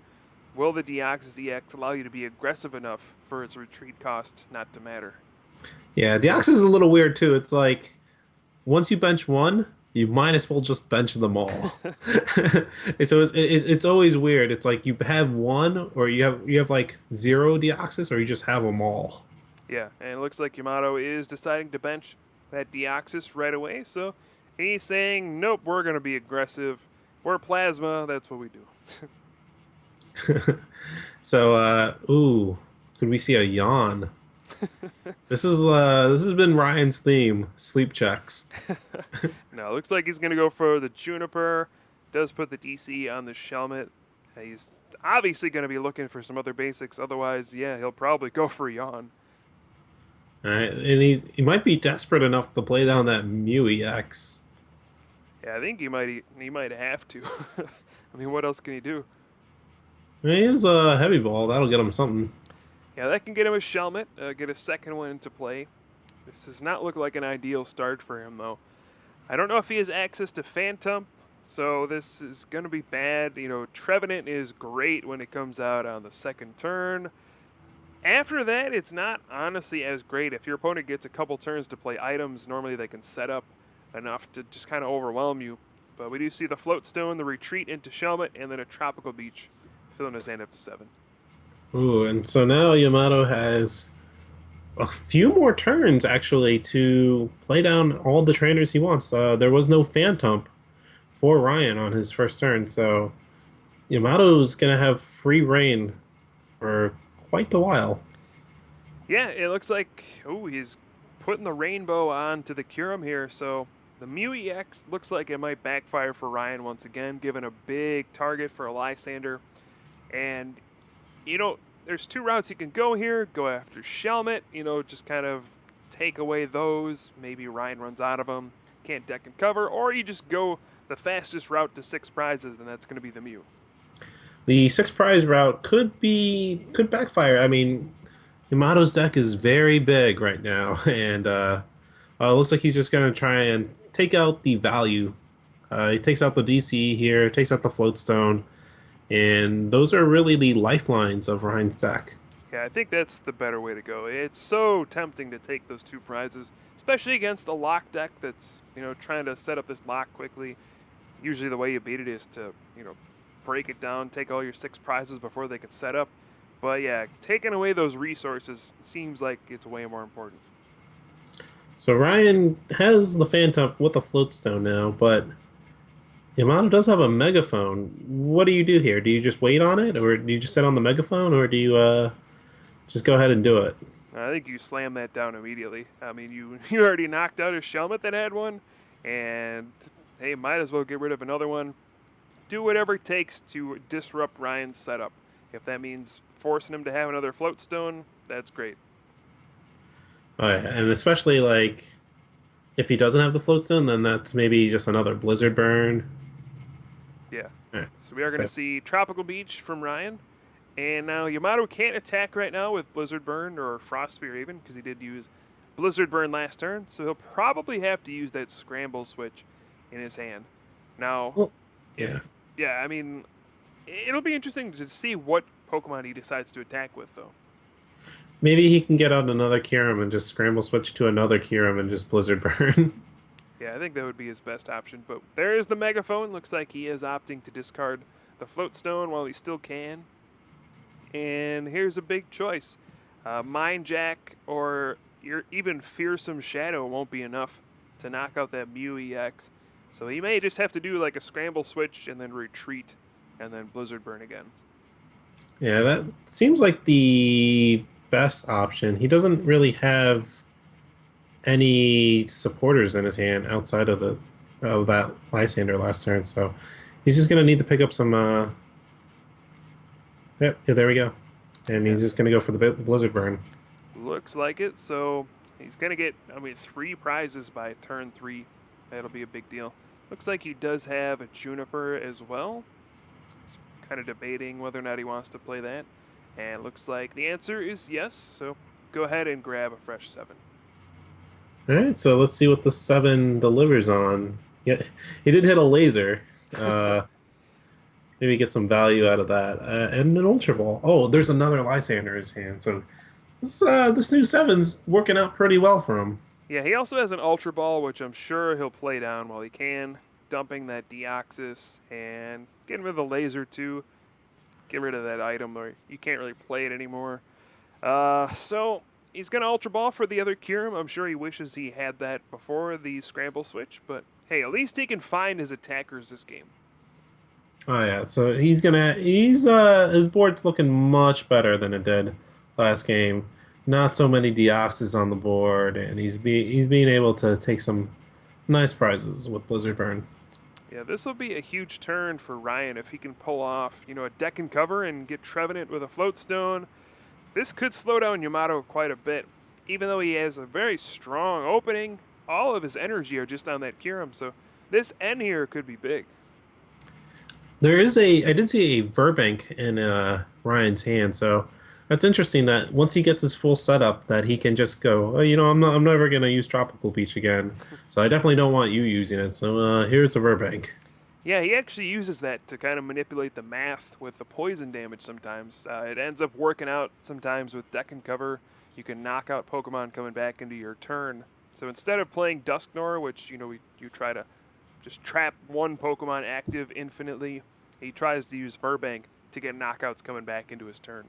Will the Deoxys EX allow you to be aggressive enough for its retreat cost not to matter? Yeah, the Ox is a little weird too. It's like once you bench one, you might as well just bench them all. And so it's always weird. It's like you have one, or you have like 0 Deoxys, or you just have them all. Yeah, and it looks like Yamato is deciding to bench that Deoxys right away, so he's saying, nope, we're going to be aggressive. We're Plasma, that's what we do. So, ooh, could we see a yawn? This has been Ryan's theme, sleep checks. No, it looks like he's going to go for the Juniper. Does put the DC on the Shelmet. He's obviously going to be looking for some other basics. Otherwise, yeah, he'll probably go for Yawn. All right, and he might be desperate enough to play down that Mew EX. Yeah, I think he might have to. I mean, what else can he do? I mean, he has a heavy ball. That'll get him something. Yeah, that can get him a Shelmet, get a second one into play. This does not look like an ideal start for him, though. I don't know if he has access to Phantom, so this is going to be bad. Trevenant is great when it comes out on the second turn. After that, it's not honestly as great. If your opponent gets a couple turns to play items, normally they can set up enough to just kind of overwhelm you. But we do see the Float Stone, the retreat into Shelmet, and then a Tropical Beach, filling his hand up to 7. Ooh, and so now Yamato has a few more turns actually to play down all the trainers he wants. There was no Phantom for Ryan on his first turn, so Yamato's gonna have free reign for quite a while. Yeah, it looks like, he's putting the rainbow on to the Kyurem here, so the Mew EX looks like it might backfire for Ryan once again, given a big target for a Lysander. And, there's 2 routes you can go here. Go after Shelmet, just kind of take away those. Maybe Ryan runs out of them, can't deck and cover, or you just go the fastest route to 6 prizes, and that's going to be the Mew. The 6 prize route could backfire. I mean, Yamato's deck is very big right now, and looks like he's just gonna try and take out the value. He takes out the DC here, takes out the Float Stone, and those are really the lifelines of Ryan's deck. Yeah, I think that's the better way to go. It's so tempting to take those 2 prizes, especially against a lock deck that's, trying to set up this lock quickly. Usually the way you beat it is to, break it down, take all your 6 prizes before they can set up. But yeah, taking away those resources seems like it's way more important. So Ryan has the Phantom with a Float Stone now, but Yamato does have a Megaphone. What do you do here? Do you just wait on it, or do you just sit on the Megaphone, or do you Just go ahead and do it. I think you slam that down immediately. I mean, you you already knocked out a Shelmet that had one, and hey, might as well get rid of another one. Do whatever it takes to disrupt Ryan's setup. If that means forcing him to have another floatstone, that's great. Oh, yeah. And especially like if he doesn't have the floatstone, then that's maybe just another blizzard burn. Yeah. All right. So we are going to So see Tropical Beach from Ryan. And now Yamato can't attack right now with Blizzard Burn or Frost Spear even, because he did use Blizzard Burn last turn. So he'll probably have to use that Scramble switch in his hand. Now, well, if yeah. yeah, I mean, it'll be interesting to see what Pokemon he decides to attack with, though. Maybe he can get out another Kyurem and just scramble switch to another Kyurem and just blizzard burn. Yeah, I think that would be his best option. But there is the Megaphone. Looks like he is opting to discard the Float Stone while he still can. And here's a big choice. Mind Jack or your even Fearsome Shadow won't be enough to knock out that Mew EX. So he may just have to do like a scramble switch and then retreat and then Blizzard Burn again. Yeah, that seems like the best option. He doesn't really have any supporters in his hand outside of the of that Lysander last turn, so he's just gonna need to pick up some. Yep, yeah, there we go, and Yeah, he's just gonna go for the Blizzard Burn. looks like it. So he's going to get, I mean, 3 prizes by turn 3. That'll be a big deal. Looks like he does have a Juniper as well. He's kind of debating whether or not he wants to play that. And it looks like the answer is yes. So go ahead and grab a fresh 7. All right, so let's see what the 7 delivers on. Yeah, he did hit a laser. Uh, Maybe get some value out of that, and an Ultra Ball. Oh, there's another Lysander in his hand, so this new 7's working out pretty well for him. Yeah, he also has an Ultra Ball, which I'm sure he'll play down while he can, dumping that Deoxys and getting rid of the laser too. Get rid of that item, or you can't really play it anymore. So he's gonna Ultra Ball for the other Kyurem. I'm sure he wishes he had that before the Scramble switch, but hey, at least he can find his attackers this game. Oh yeah, so he's his board's looking much better than it did last game. Not so many Deoxys on the board, and he's being able to take some nice prizes with Blizzard Burn. Yeah, this will be a huge turn for Ryan if he can pull off, a deck and cover and get Trevenant with a Float Stone. This could slow down Yamato quite a bit. Even though he has a very strong opening, all of his energy are just on that Kyurem, so this N here could be big. I did see a Verbank in Ryan's hand, so that's interesting that once he gets his full setup, that he can just go, oh, I'm never gonna use Tropical Beach again, so I definitely don't want you using it. So here's a Verbank. Yeah, he actually uses that to kind of manipulate the math with the poison damage sometimes. It ends up working out sometimes with deck and cover. You can knock out Pokemon coming back into your turn. So instead of playing Dusknoir, which, you try to just trap one Pokemon active infinitely, he tries to use Verbank to get knockouts coming back into his turn.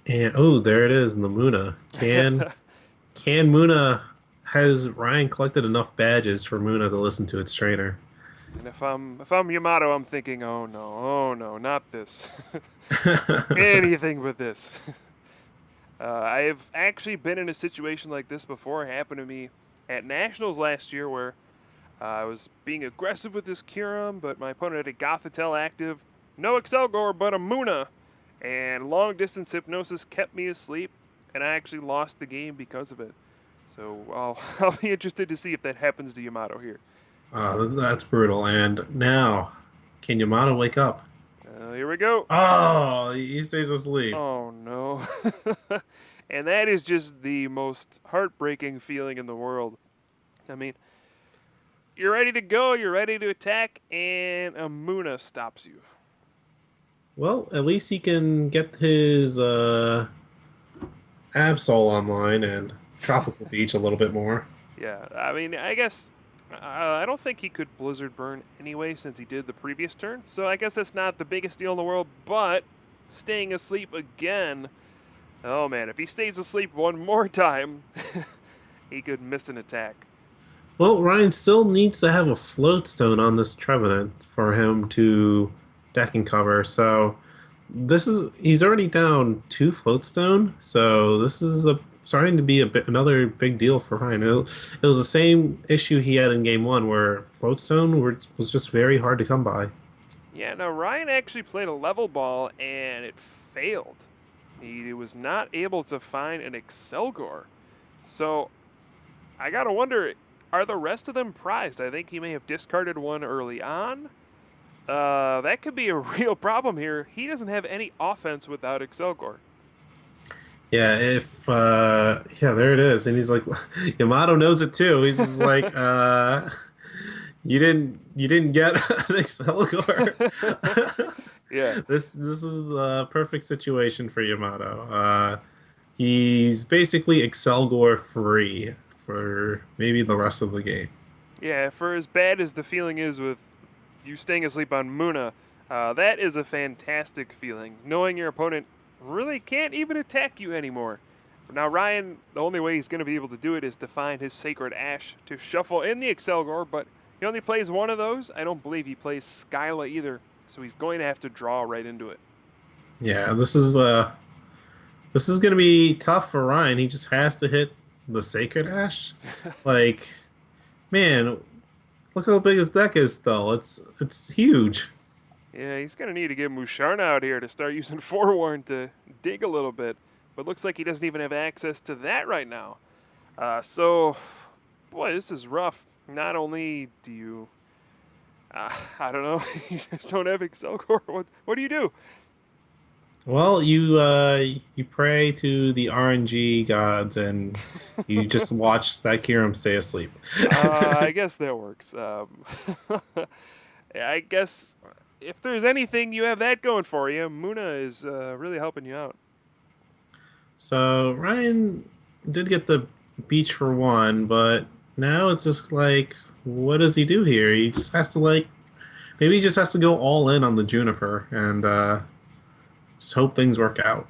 And oh, there it is, Muna. Can Muna has Ryan collected enough badges for Muna to listen to its trainer? And if I'm Yamato, I'm thinking, oh no, not this. Anything but this. I've actually been in a situation like this before. It happened to me at Nationals last year where I was being aggressive with this Kyurem, but my opponent had a Gothitelle active. No Excelgor, but a Muna. And long distance hypnosis kept me asleep, and I actually lost the game because of it. So I'll be interested to see if that happens to Yamato here. That's brutal. And now, can Yamato wake up? Here we go. Oh, he stays asleep. Oh no. And that is just the most heartbreaking feeling in the world. I mean, you're ready to go, you're ready to attack, and a Muna stops you. Well, at least he can get his Absol online and Tropical Beach a little bit more. Yeah, I mean, I guess I don't think he could Blizzard Burn anyway since he did the previous turn. So I guess that's not the biggest deal in the world, but staying asleep again. Oh man, if he stays asleep one more time, he could miss an attack. Well, Ryan still needs to have a float stone on this Trevenant for him to deck and cover. So this is he's already down two floatstone, so this is a starting to be another big deal for Ryan. It was the same issue he had in game one, where was just very hard to come by. Yeah, now Ryan actually played a level ball and it failed. He was not able to find an Excelgor. So I gotta wonder, are the rest of them prized? I think he may have discarded one early on. That could be a real problem here. He doesn't have any offense without Excelgor. Yeah, if yeah, there it is, and he's like, Yamato knows it too. He's just like, you didn't get an Excelgor. Yeah. This is the perfect situation for Yamato. He's basically Excelgor free for maybe the rest of the game. Yeah, for as bad as the feeling is with you staying asleep on Muna, that is a fantastic feeling. Knowing your opponent really can't even attack you anymore. Now, Ryan, the only way he's going to be able to do it is to find his Sacred Ash to shuffle in the Excelgor, but he only plays one of those. I don't believe he plays Skyla either, so he's going to have to draw right into it. Yeah, this is gonna be tough for Ryan. He just has to hit the Sacred Ash. Like, man, look how big his deck is still. It's huge. Yeah, he's going to need to get Musharna out here to start using Forewarn to dig a little bit, but looks like he doesn't even have access to that right now. So, boy, this is rough. Not only do you, I don't know, you just don't have Excelgor. What do you do? Well, you pray to the RNG gods and you just watch that Kirim stay asleep. I guess that works. I guess if there's anything, you have that going for you. Muna is really helping you out. So Ryan did get the beach for one, but now it's just like, what does he do here? He just has to like, maybe he just has to go all in on the Juniper and just hope things work out.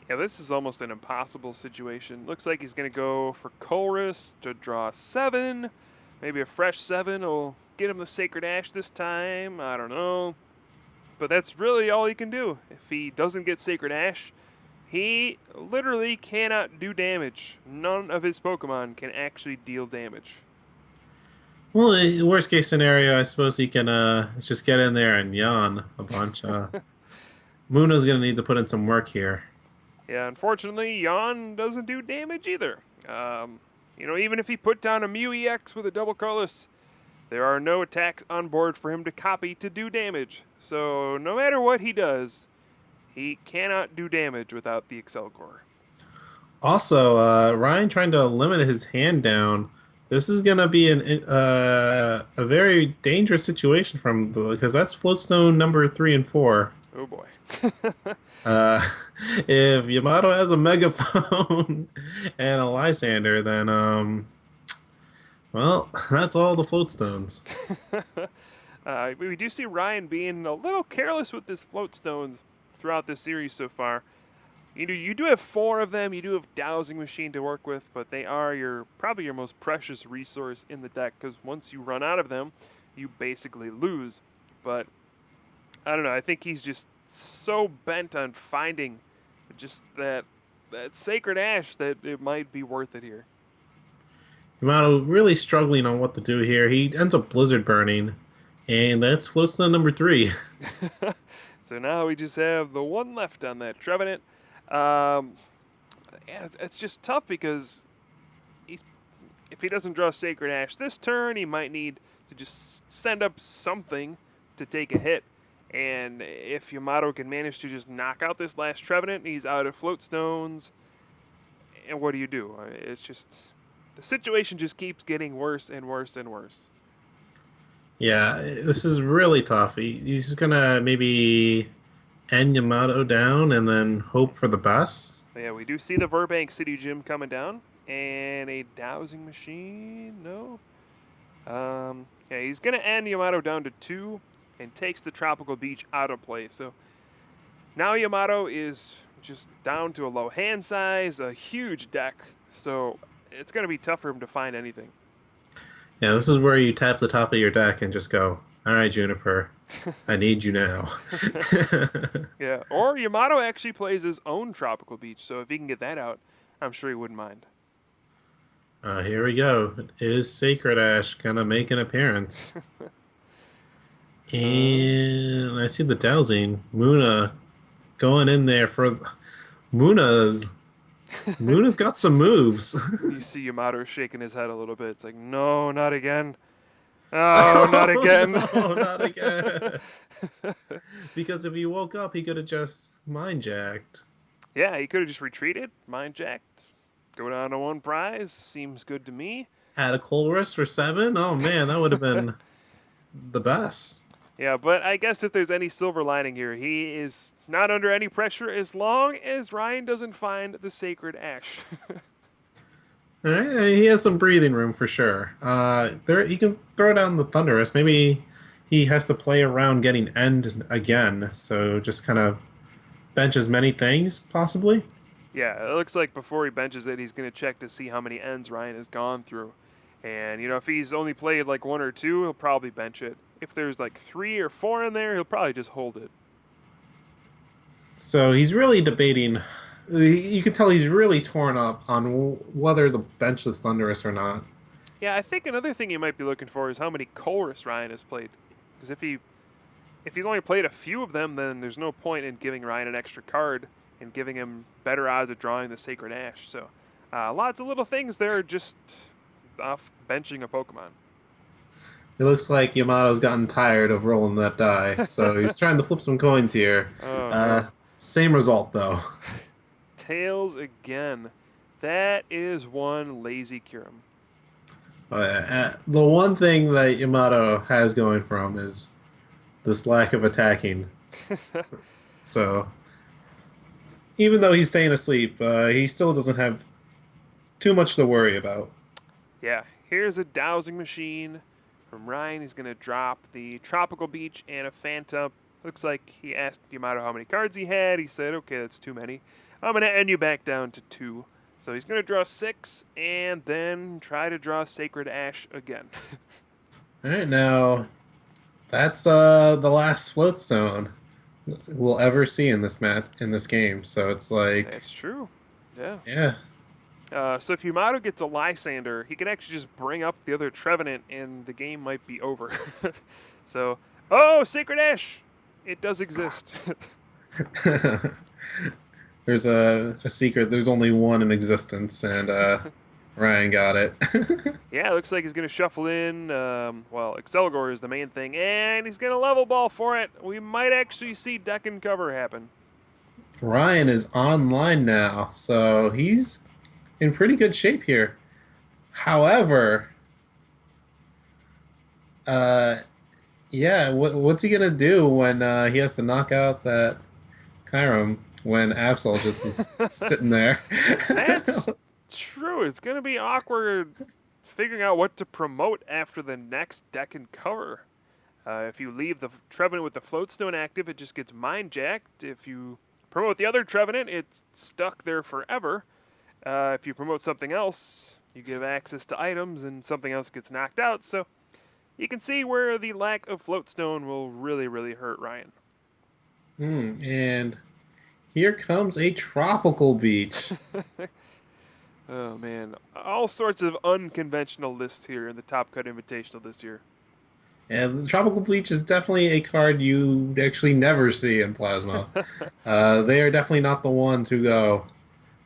Yeah, this is almost an impossible situation. Looks like he's going to go for Colress to draw 7. Maybe a fresh 7 will get him the Sacred Ash this time. I don't know. But that's really all he can do. If he doesn't get Sacred Ash, he literally cannot do damage. None of his Pokemon can actually deal damage. Well, worst case scenario, I suppose he can just get in there and yawn a bunch. Muno's gonna need to put in some work here. Yeah, unfortunately, Yawn doesn't do damage either. Even if he put down a Mew EX with a double colorless, there are no attacks on board for him to copy to do damage. So no matter what he does, he cannot do damage without the Excelgor. Also, Ryan trying to limit his hand down. This is gonna be a very dangerous situation from because that's Floatstone number 3 and 4. Oh boy. Uh, if Yamato has a megaphone and a Lysander, then well, that's all the floatstones. We do see Ryan being a little careless with his Floatstones throughout this series so far. You do have 4 of them. You do have Dowsing Machine to work with, but they are probably your most precious resource in the deck because once you run out of them, you basically lose. But I don't know. I think he's just so bent on finding just that Sacred Ash that it might be worth it here. Yamato really struggling on what to do here. He ends up Blizzard burning, and that's Floatstone number 3. So now we just have the one left on that Trevenant. Yeah, it's just tough because if he doesn't draw Sacred Ash this turn, he might need to just send up something to take a hit. And if Yamato can manage to just knock out this last Trevenant, he's out of Floatstones. And what do you do? It's just the situation just keeps getting worse and worse and worse. Yeah, this is really tough. He's just gonna maybe end Yamato down and then hope for the best. But yeah, we do see the Burbank City Gym coming down. And a Dowsing Machine, no. Yeah, he's going to end Yamato down to 2 and takes the Tropical Beach out of play. So now Yamato is just down to a low hand size, a huge deck. So it's going to be tough for him to find anything. Yeah, this is where you tap the top of your deck and just go, All right, Juniper, I need you now. Yeah, or Yamato actually plays his own Tropical Beach, so if he can get that out, I'm sure he wouldn't mind. Here we go. Is Sacred Ash gonna make an appearance? Uh, And I see the dowsing. Muna going in there for Muna's. Muna's got some moves. you see Yamato shaking his head a little bit. It's like, no, not again. Oh, not Oh again. no, not again. Because if he woke up, he could have just mind jacked. Yeah, he could have just retreated, mind jacked, go down to one prize. Seems good to me. Had a Colress for 7. Oh man, that would have been the best. Yeah, but I guess if there's any silver lining here, he is not under any pressure as long as Ryan doesn't find the sacred ash. All right, he has some breathing room for sure. There you can throw down the Thunderous. Maybe he has to play around getting end again, so just kind of bench as many things possibly. Yeah, it looks like before he benches it, he's going to check to see how many ends Ryan has gone through. And, if he's only played like one or two, he'll probably bench it. If there's like 3 or 4 in there, he'll probably just hold it. So he's really debating. You could tell he's really torn up on whether to bench this Thunderous or not. Yeah, I think another thing you might be looking for is how many Colress Ryan has played. Because if he's only played a few of them, then there's no point in giving Ryan an extra card and giving him better odds of drawing the Sacred Ash. So, lots of little things there just off benching a Pokemon. It looks like Yamato's gotten tired of rolling that die, so he's trying to flip some coins here. Oh Uh, no. Same result though. Tails again. That is one lazy Kyurem. The one thing that Yamato has going for him is this lack of attacking. So even though he's staying asleep, he still doesn't have too much to worry about. Yeah, here's a dowsing machine from Ryan. He's going to drop the Tropical Beach and a Phantom. Looks like he asked Yamato how many cards he had. He said, okay, that's too many. I'm going to end you back down to 2. So he's going to draw 6 and then try to draw Sacred Ash again. All right, now that's the last floatstone we'll ever see in this game. So it's like, That's true. Yeah. yeah, So if Yamato gets a Lysander, he can actually just bring up the other Trevenant and the game might be over. So, oh, Sacred Ash! It does exist. there's a secret. There's only one in existence, and Ryan got it. Yeah, it looks like he's going to shuffle in. Well, Excelgor is the main thing, and he's going to level ball for it. We might actually see deck and cover happen. Ryan is online now, so he's in pretty good shape here. However, uh, yeah, what's he gonna do when he has to knock out that Kyurem when Absol just is sitting there? That's true. It's going to be awkward figuring out what to promote after the next deck and cover. If you leave the Trevenant with the Floatstone active, it just gets mind jacked. If you promote the other Trevenant, it's stuck there forever. If you promote something else, you give access to items and something else gets knocked out. So you can see where the lack of Floatstone will really, really hurt Ryan. And here comes a tropical beach. Oh, man. All sorts of unconventional lists here in the Top Cut Invitational this year. And the tropical bleach is definitely a card you actually never see in Plasma. They are definitely not the ones who go,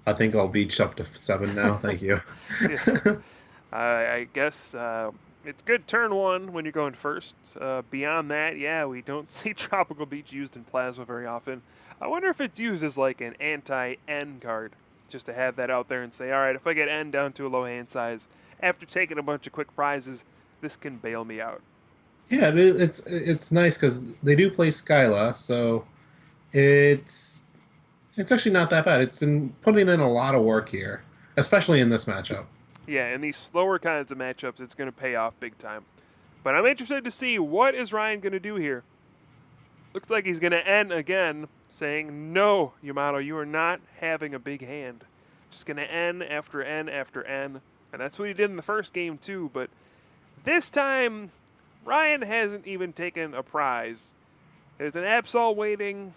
I think I'll beach up to 7 now. Thank you. Yeah. I guess it's good turn 1 when you're going first. Beyond that, yeah, we don't see Tropical Beach used in Plasma very often. I wonder if it's used as like an anti-N card, just to have that out there and say, all right, if I get N down to a low hand size, after taking a bunch of quick prizes, this can bail me out. Yeah, it's nice because they do play Skyla, so it's actually not that bad. It's been putting in a lot of work here, especially in this matchup. Yeah, in these slower kinds of matchups, it's going to pay off big time. But I'm interested to see what is Ryan going to do here. Looks like he's going to end again, saying, no, Yamato, you are not having a big hand. Just going to N after N after N. And that's what he did in the first game, too. But this time, Ryan hasn't even taken a prize. There's an Absol waiting.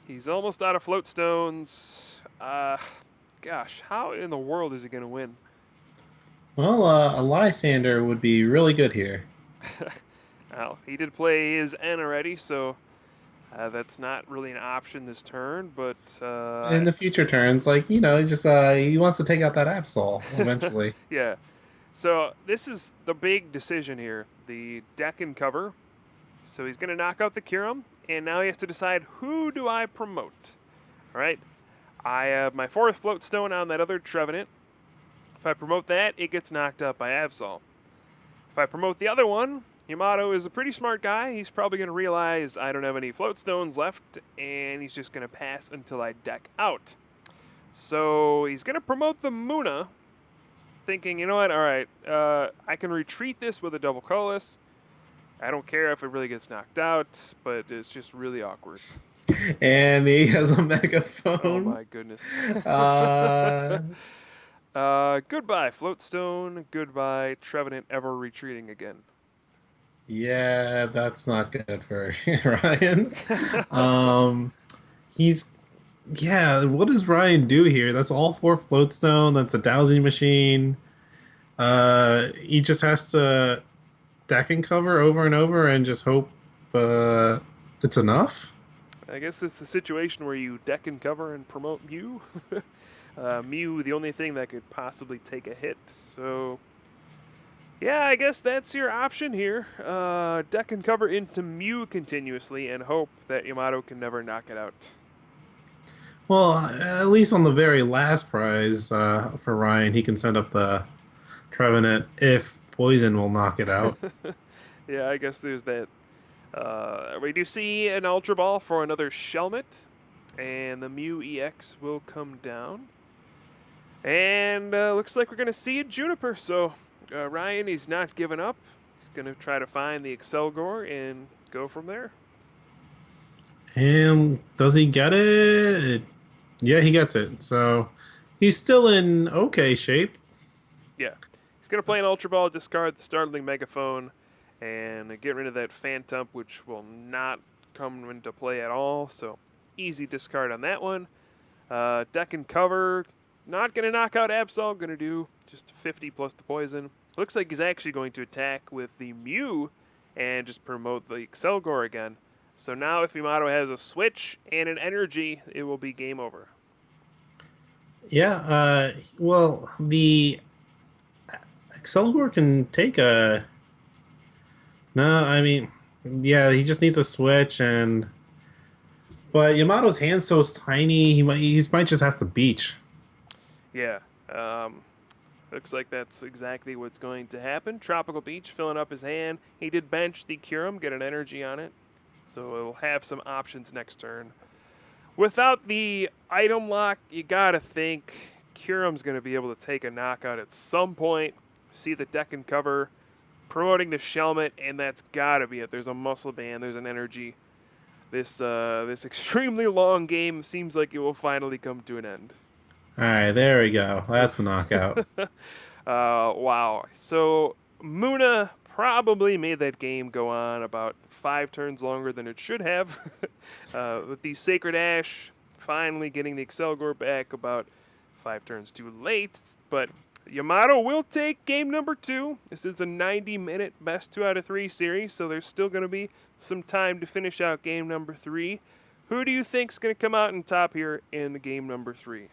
He's almost out of float stones. Gosh, how in the world is he going to win? Well, a Lysander would be really good here. Well, he did play his N already, so that's not really an option this turn. But In the future turns, like, just he wants to take out that Absol eventually. yeah. So this is the big decision here. The deck and cover. So he's going to knock out the Kyurem, and now he has to decide, who do I promote? All right. I have my 4th float stone on that other Trevenant. If I promote that, it gets knocked out by Absol. If I promote the other one, Yamato is a pretty smart guy. He's probably going to realize I don't have any float stones left, and he's just going to pass until I deck out. So he's going to promote the Muna, thinking, you know what, all right, I can retreat this with a double colorless. I don't care if it really gets knocked out, but it's just really awkward. And he has a Oh megaphone. my goodness. Uh, Goodbye, Floatstone. Goodbye, Trevenant ever retreating again. yeah, that's not good for Ryan. Um, he's Yeah. What does Ryan do here? That's all 4 floatstone. That's a dowsing machine. He just has to deck and cover over and over and just hope it's enough. I guess it's the situation where you deck and cover and promote Mew. Mew, the only thing that could possibly take a hit. So, yeah, I guess that's your option here. Deck and cover into Mew continuously and hope that Yamato can never knock it out. Well, at least on the very last prize for Ryan, he can send up the Trevenant if Poison will knock it out. Yeah, I guess there's that. We do see an Ultra Ball for another Shelmet, and the Mew EX will come down. And looks like we're going to see a Juniper, so Ryan, he's not giving up. He's going to try to find the Excelgor and go from there. And does he get it? Yeah, he gets it. So he's still in okay shape. Yeah. He's going to play an Ultra Ball, discard the Startling Megaphone, and get rid of that Phantom, which will not come into play at all. So easy discard on that one. Deck and cover, not going to knock out Absol, going to do just 50 plus the poison. Looks like he's actually going to attack with the Mew and just promote the Excelgor again. So now if Yamato has a switch and an energy, it will be game over. Yeah, well, the Excelgor can take a... No, I mean, yeah, he just needs a switch, but Yamato's hand's so tiny, he might just have to beach. Yeah, looks like that's exactly what's going to happen. Tropical Beach filling up his hand. He did bench the Kyurem, get an energy on it. So it'll have some options next turn. Without the item lock, you gotta think Kyurem's gonna be able to take a knockout at some point. See the deck and cover, promoting the Shelmet, and that's gotta be it. There's a muscle band, there's an energy. This extremely long game seems like it will finally come to an end. All right, there we go. That's a knockout. Wow. So Muna probably made that game go on about 5 turns longer than it should have. With the Sacred Ash finally getting the Excelgor back about 5 turns too late. But Yamato will take game number 2. This is a 90-minute best 2 out of 3 series, so there's still going to be some time to finish out game number 3. Who do you think's going to come out on top here in the game number 3?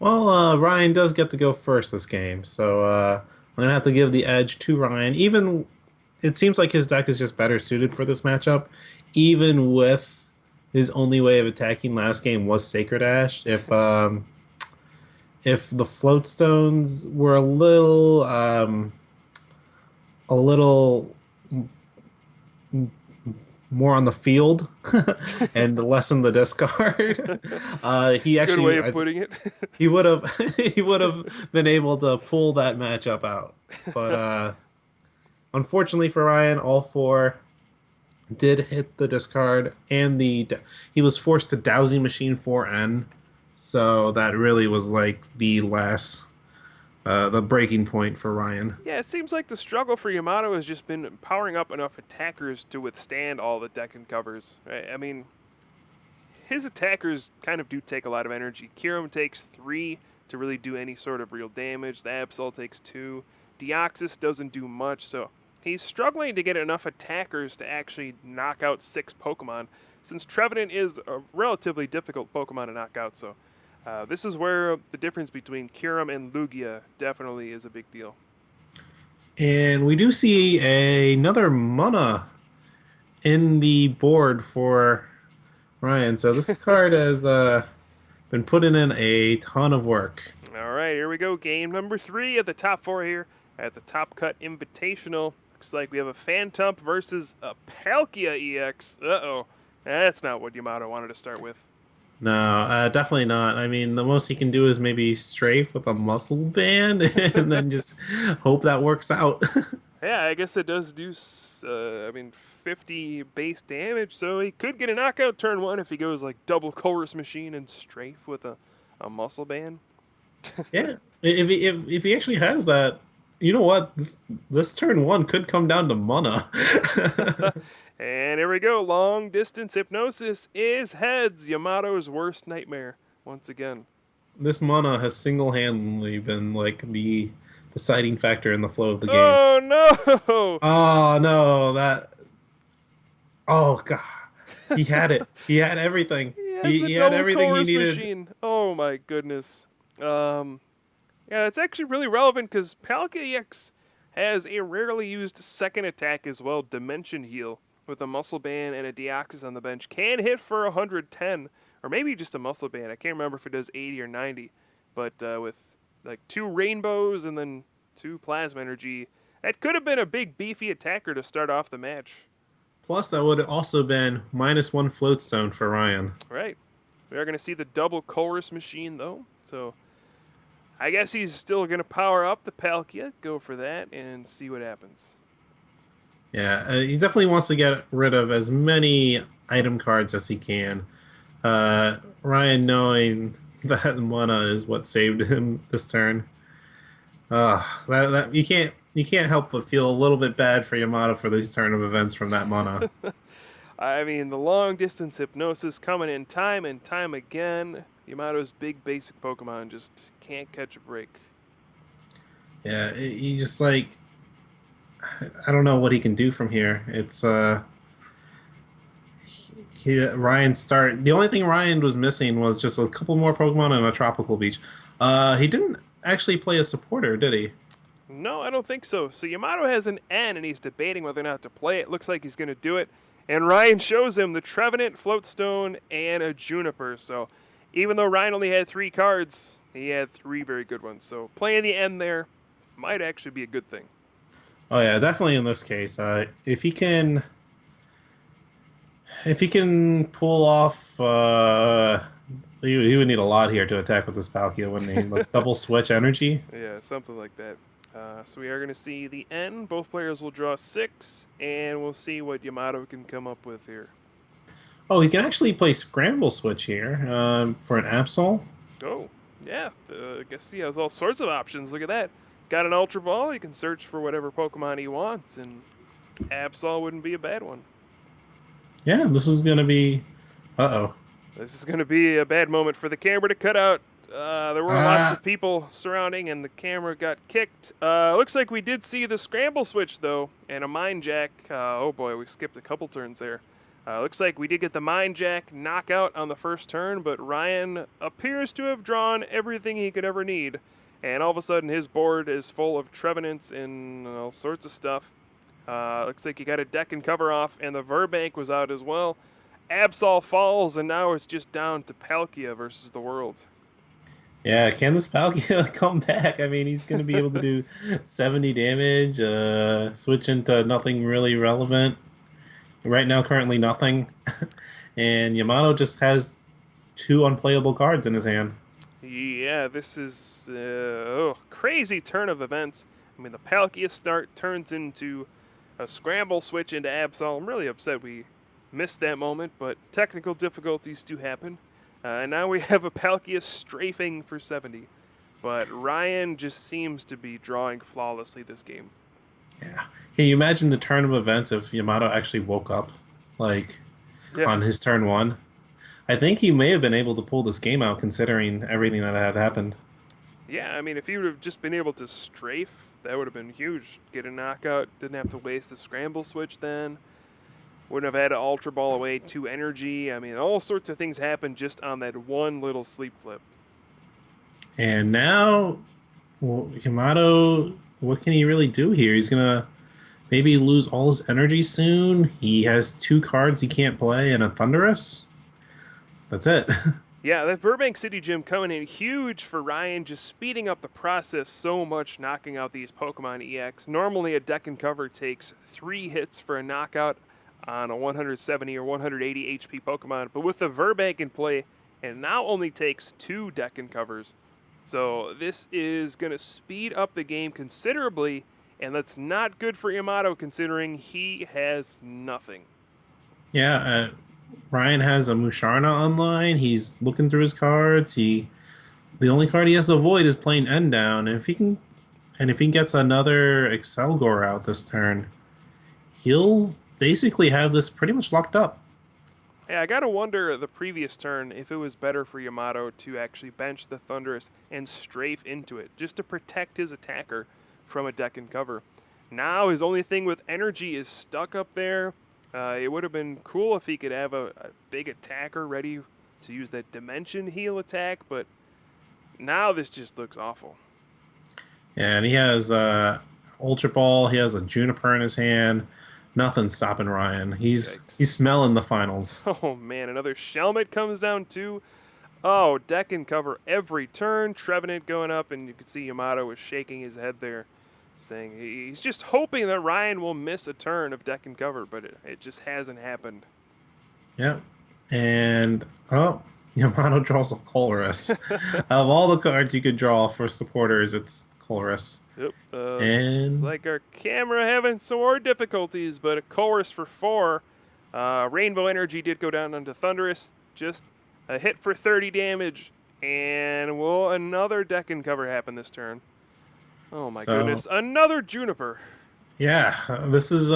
Well, Ryan does get to go first this game, so I'm gonna have to give the edge to Ryan. Even it seems like his deck is just better suited for this matchup, even with his only way of attacking last game was Sacred Ash. If the Floatstones were a little more on the field and lessen the discard. He actually, good way of putting it. he would have he would have been able to pull that matchup out. But unfortunately for Ryan, all 4 did hit the discard, and he was forced to Dowsing Machine 4N. So that really was like the last the breaking point for Ryan. Yeah, it seems like the struggle for Yamato has just been powering up enough attackers to withstand all the deck and covers. Right? I mean, his attackers kind of do take a lot of energy. Kirim takes 3 to really do any sort of real damage. The Absol takes 2. Deoxys doesn't do much, so he's struggling to get enough attackers to actually knock out 6 Pokemon, since Trevenant is a relatively difficult Pokemon to knock out, so this is where the difference between Kirim and Lugia definitely is a big deal. And we do see another mana in the board for Ryan. So this card has been putting in a ton of work. All right, here we go. Game number 3 of the top 4 here at the Top Cut Invitational. Looks like we have a Phantump versus a Palkia EX. Uh-oh. That's not what Yamato wanted to start with. No, definitely not. I mean, the most he can do is maybe strafe with a muscle band and then just hope that works out. Yeah, I guess it does do, 50 base damage, so he could get a knockout turn 1 if he goes like double Chorus Machine and strafe with a muscle band. Yeah, if he actually has that, you know what? This turn 1 could come down to mana. And here we go. Long distance hypnosis is heads. Yamato's worst nightmare once again. This mana has single-handedly been like the deciding factor in the flow of the game. Oh no! Oh no, that. Oh god, he had it. He had everything. He had everything he needed. Machine. Oh my goodness. Yeah, it's actually really relevant because Palkia EX has a rarely used second attack as well, Dimension Heal, with a Muscle Band and a Deoxys on the bench. Can hit for 110, or maybe just a Muscle Band. I can't remember if it does 80 or 90, but with like 2 Rainbows and then 2 Plasma Energy, that could have been a big beefy attacker to start off the match. Plus, that would have also been -1 Float Stone for Ryan. Right. We are going to see the double Chorus Machine, though, so I guess he's still going to power up the Palkia, go for that, and see what happens. Yeah, he definitely wants to get rid of as many item cards as he can. Ryan knowing that mana is what saved him this turn. That you can't help but feel a little bit bad for Yamato for these turn of events from that mana. I mean, the long distance hypnosis coming in time and time again. Yamato's big basic Pokemon just can't catch a break. Yeah, he just like, I don't know what he can do from here. It's Ryan start. The only thing Ryan was missing was just a couple more Pokemon and a Tropical Beach. He didn't actually play a supporter, did he? No, I don't think so. So Yamato has an N, and he's debating whether or not to play it. Looks like he's going to do it. And Ryan shows him the Trevenant, Floatstone, and a Juniper. So even though Ryan only had 3 cards, he had 3 very good ones. So playing the N there might actually be a good thing. Oh yeah, definitely in this case. If he can pull off, he would need a lot here to attack with this Palkia, wouldn't he? Like double switch energy. Yeah, something like that. So we are going to see the N. Both players will draw 6, and we'll see what Yamato can come up with here. Oh, he can actually play Scramble Switch here for an Absol. Oh, yeah. I guess he has all sorts of options. Look at that. Got an Ultra Ball. He can search for whatever Pokemon he wants, and Absol wouldn't be a bad one. Yeah, this is going to be... Uh-oh. This is going to be a bad moment for the camera to cut out. There were lots of people surrounding, and the camera got kicked. Looks like we did see the Scramble Switch, though, and a Mind Jack. Oh, boy, we skipped a couple turns there. Looks like we did get the Mind Jack knockout on the first turn, but Ryan appears to have drawn everything he could ever need. And all of a sudden, his board is full of Trevenants and all sorts of stuff. Looks like he got a deck and cover off, and the Verbank was out as well. Absol falls, and now it's just down to Palkia versus the world. Yeah, can this Palkia come back? I mean, he's going to be able to do 70 damage, switch into nothing really relevant. Right now, currently nothing. And Yamato just has 2 unplayable cards in his hand. Yeah, this is crazy turn of events. I mean, the Palkia start turns into a Scramble Switch into Absol. I'm really upset we missed that moment, but technical difficulties do happen. And now we have a Palkia strafing for 70. But Ryan just seems to be drawing flawlessly this game. Yeah. Can you imagine the turn of events if Yamato actually woke up, like Yeah. on his turn one? I think he may have been able to pull this game out considering everything that had happened. Yeah, I mean, if he would have just been able to strafe, that would have been huge. Get a knockout, didn't have to waste the scramble switch then. Wouldn't have had to Ultra Ball away 2 energy. I mean, all sorts of things happened just on that one little sleep flip. And now, well, Yamato, what can he really do here? He's gonna maybe lose all his energy soon. He has 2 cards he can't play and a Thunderous. That's it. Yeah, that Burbank City Gym coming in huge for Ryan, just speeding up the process so much, knocking out these Pokemon EX. Normally, a deck and cover takes 3 hits for a knockout on a 170 or 180 HP Pokemon, but with the Burbank in play, it now only takes 2 deck and covers. So this is going to speed up the game considerably, and that's not good for Yamato considering he has nothing. Yeah, Ryan has a Musharna online. He's looking through his cards. The only card he has to avoid is playing End down. And if he gets another Excelgor out this turn, he'll basically have this pretty much locked up. Hey, I gotta wonder the previous turn if it was better for Yamato to actually bench the Thunderous and strafe into it, just to protect his attacker from a deck and cover. Now his only thing with energy is stuck up there. It would have been cool if he could have a big attacker ready to use that Dimension Heal attack, but now this just looks awful. Yeah, and he has Ultra Ball. He has a Juniper in his hand. Nothing's stopping Ryan. He's Yikes. smelling the finals. Oh man, another Shelmet comes down too. Oh, deck and cover every turn. Trevenant going up, and you can see Yamato is shaking his head there, saying he's just hoping that Ryan will miss a turn of deck and cover, but it just hasn't happened. Yeah, and Yamato draws a Colress. Of all the cards you could draw for supporters, it's Colress. Yep. It's And like our camera having some more difficulties, but a chorus for 4. Rainbow Energy did go down onto Thunderous. Just a hit for 30 damage. And will another deck and cover happen this turn? Oh my goodness. Another Juniper. Yeah, this is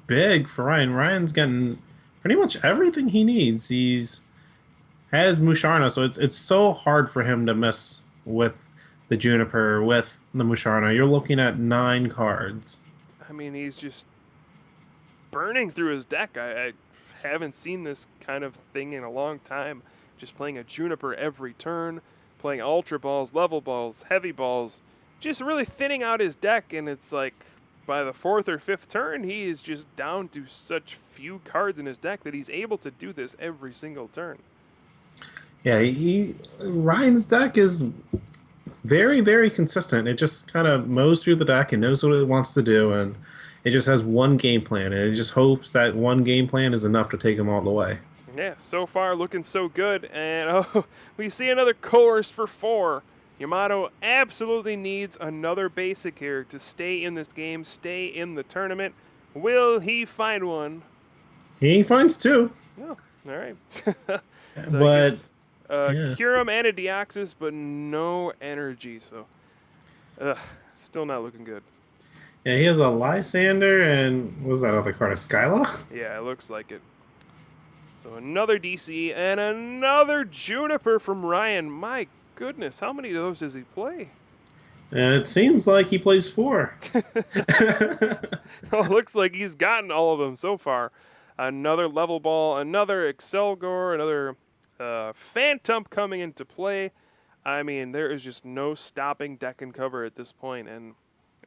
big for Ryan. Ryan's getting pretty much everything he needs. He's has Musharna, so it's so hard for him to miss with the Juniper, with the Musharna. You're looking at 9 cards. I mean, he's just burning through his deck. I haven't seen this kind of thing in a long time. Just playing a Juniper every turn, playing Ultra Balls, Level Balls, Heavy Balls, just really thinning out his deck, and it's like by the 4th or 5th turn, he is just down to such few cards in his deck that he's able to do this every single turn. Yeah, Ryan's deck is very, very consistent. It just kind of mows through the deck and knows what it wants to do, and it just has one game plan, and it just hopes that one game plan is enough to take him all the way. Yeah, so far looking so good, and we see another chorus for 4. Yamato absolutely needs another basic here to stay in this game, stay in the tournament. Will he find one? He finds 2. Oh, all right. But Kyurem and a Deoxys, but no energy, so still not looking good. yeah, he has a Lysander and what was that other card? A Skyla? Yeah, it looks like it. So another DC and another Juniper from Ryan. My goodness, how many of those does he play? And it seems like he plays 4. Oh, looks like he's gotten all of them so far. Another Level Ball, another Excelgor, another Phantom coming into play. I mean, there is just no stopping deck and cover at this point, and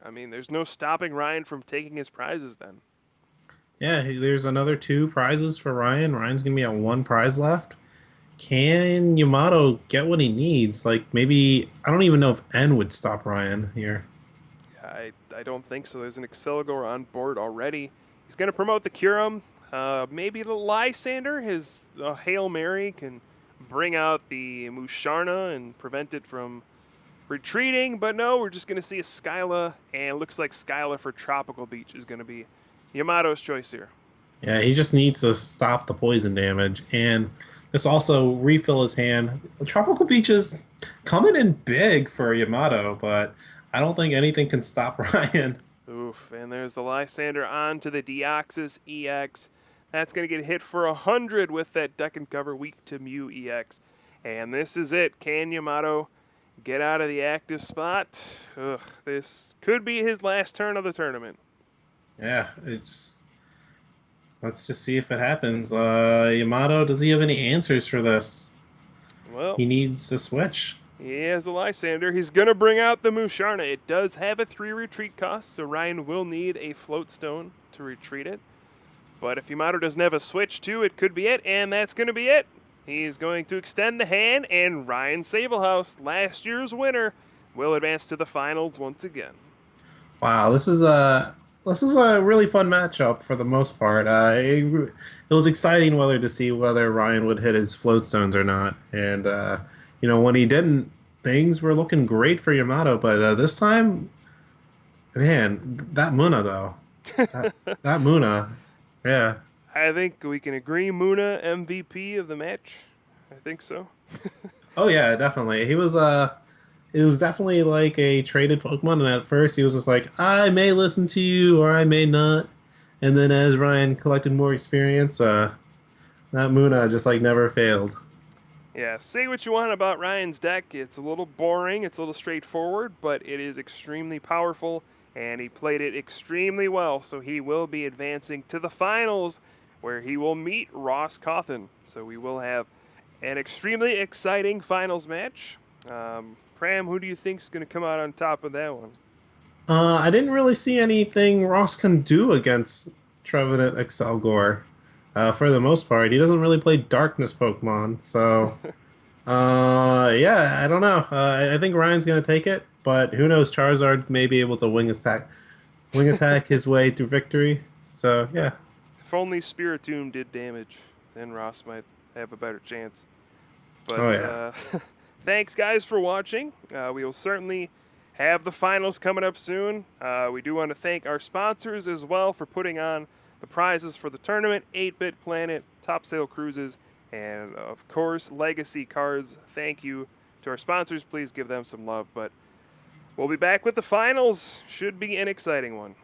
I mean, there's no stopping Ryan from taking his prizes then. Yeah, there's another 2 prizes for Ryan. Ryan's gonna be at 1 prize left. Can Yamato get what he needs? Like maybe I don't even know if N would stop Ryan here. Yeah, I don't think so. There's an Excelgor on board already. He's going to promote the Kyurem. Maybe the Lysander, his Hail Mary, can bring out the Musharna and prevent it from retreating. But no, we're just going to see a Skyla, and it looks like Skyla for Tropical Beach is going to be Yamato's choice here. Yeah, he just needs to stop the poison damage. And This also refill his hand. Tropical Beaches coming in big for Yamato, but I don't think anything can stop Ryan. Oof, and there's the Lysander on to the Deoxys EX. That's going to get hit for 100 with that Duck and Cover weak to Mew EX. And this is it. Can Yamato get out of the active spot? Ugh, this could be his last turn of the tournament. Yeah, let's just see if it happens. Yamato, does he have any answers for this? Well, He needs a switch. he has a Lysander. He's going to bring out the Musharna. It does have a 3 retreat cost, so Ryan will need a Float Stone to retreat it. But if Yamato doesn't have a switch too, it could be it, and that's going to be it. He's going to extend the hand, and Ryan Sabelhaus, last year's winner, will advance to the finals once again. Wow, this is a really fun matchup for the most part. It was exciting whether to see whether Ryan would hit his float stones or not, and when he didn't, things were looking great for Yamato. But this time, man, that Muna though, that Muna, yeah. I think we can agree Muna MVP of the match. I think so. Oh yeah, definitely. It was definitely like a traded Pokemon, and at first he was just like, I may listen to you or I may not. And then as Ryan collected more experience, that Muna just like never failed. Yeah, say what you want about Ryan's deck. It's a little boring, it's a little straightforward, but it is extremely powerful, and he played it extremely well, so he will be advancing to the finals where he will meet Ross Cawthon. So we will have an extremely exciting finals match. Pram, who do you think is going to come out on top of that one? I didn't really see anything Ross can do against Trevenant Excelgor. For the most part, he doesn't really play Darkness Pokemon, so yeah, I don't know. I think Ryan's gonna take it, but who knows? Charizard may be able to wing attack his way to victory. So yeah. If only Spiritomb did damage, then Ross might have a better chance. But Oh yeah. thanks, guys, for watching. We will certainly have the finals coming up soon. We do want to thank our sponsors as well for putting on the prizes for the tournament: 8-Bit Planet, Top Sail Cruises, and of course Legacy Cards. Thank you to our sponsors. Please give them some love. But we'll be back with the finals. Should be an exciting one.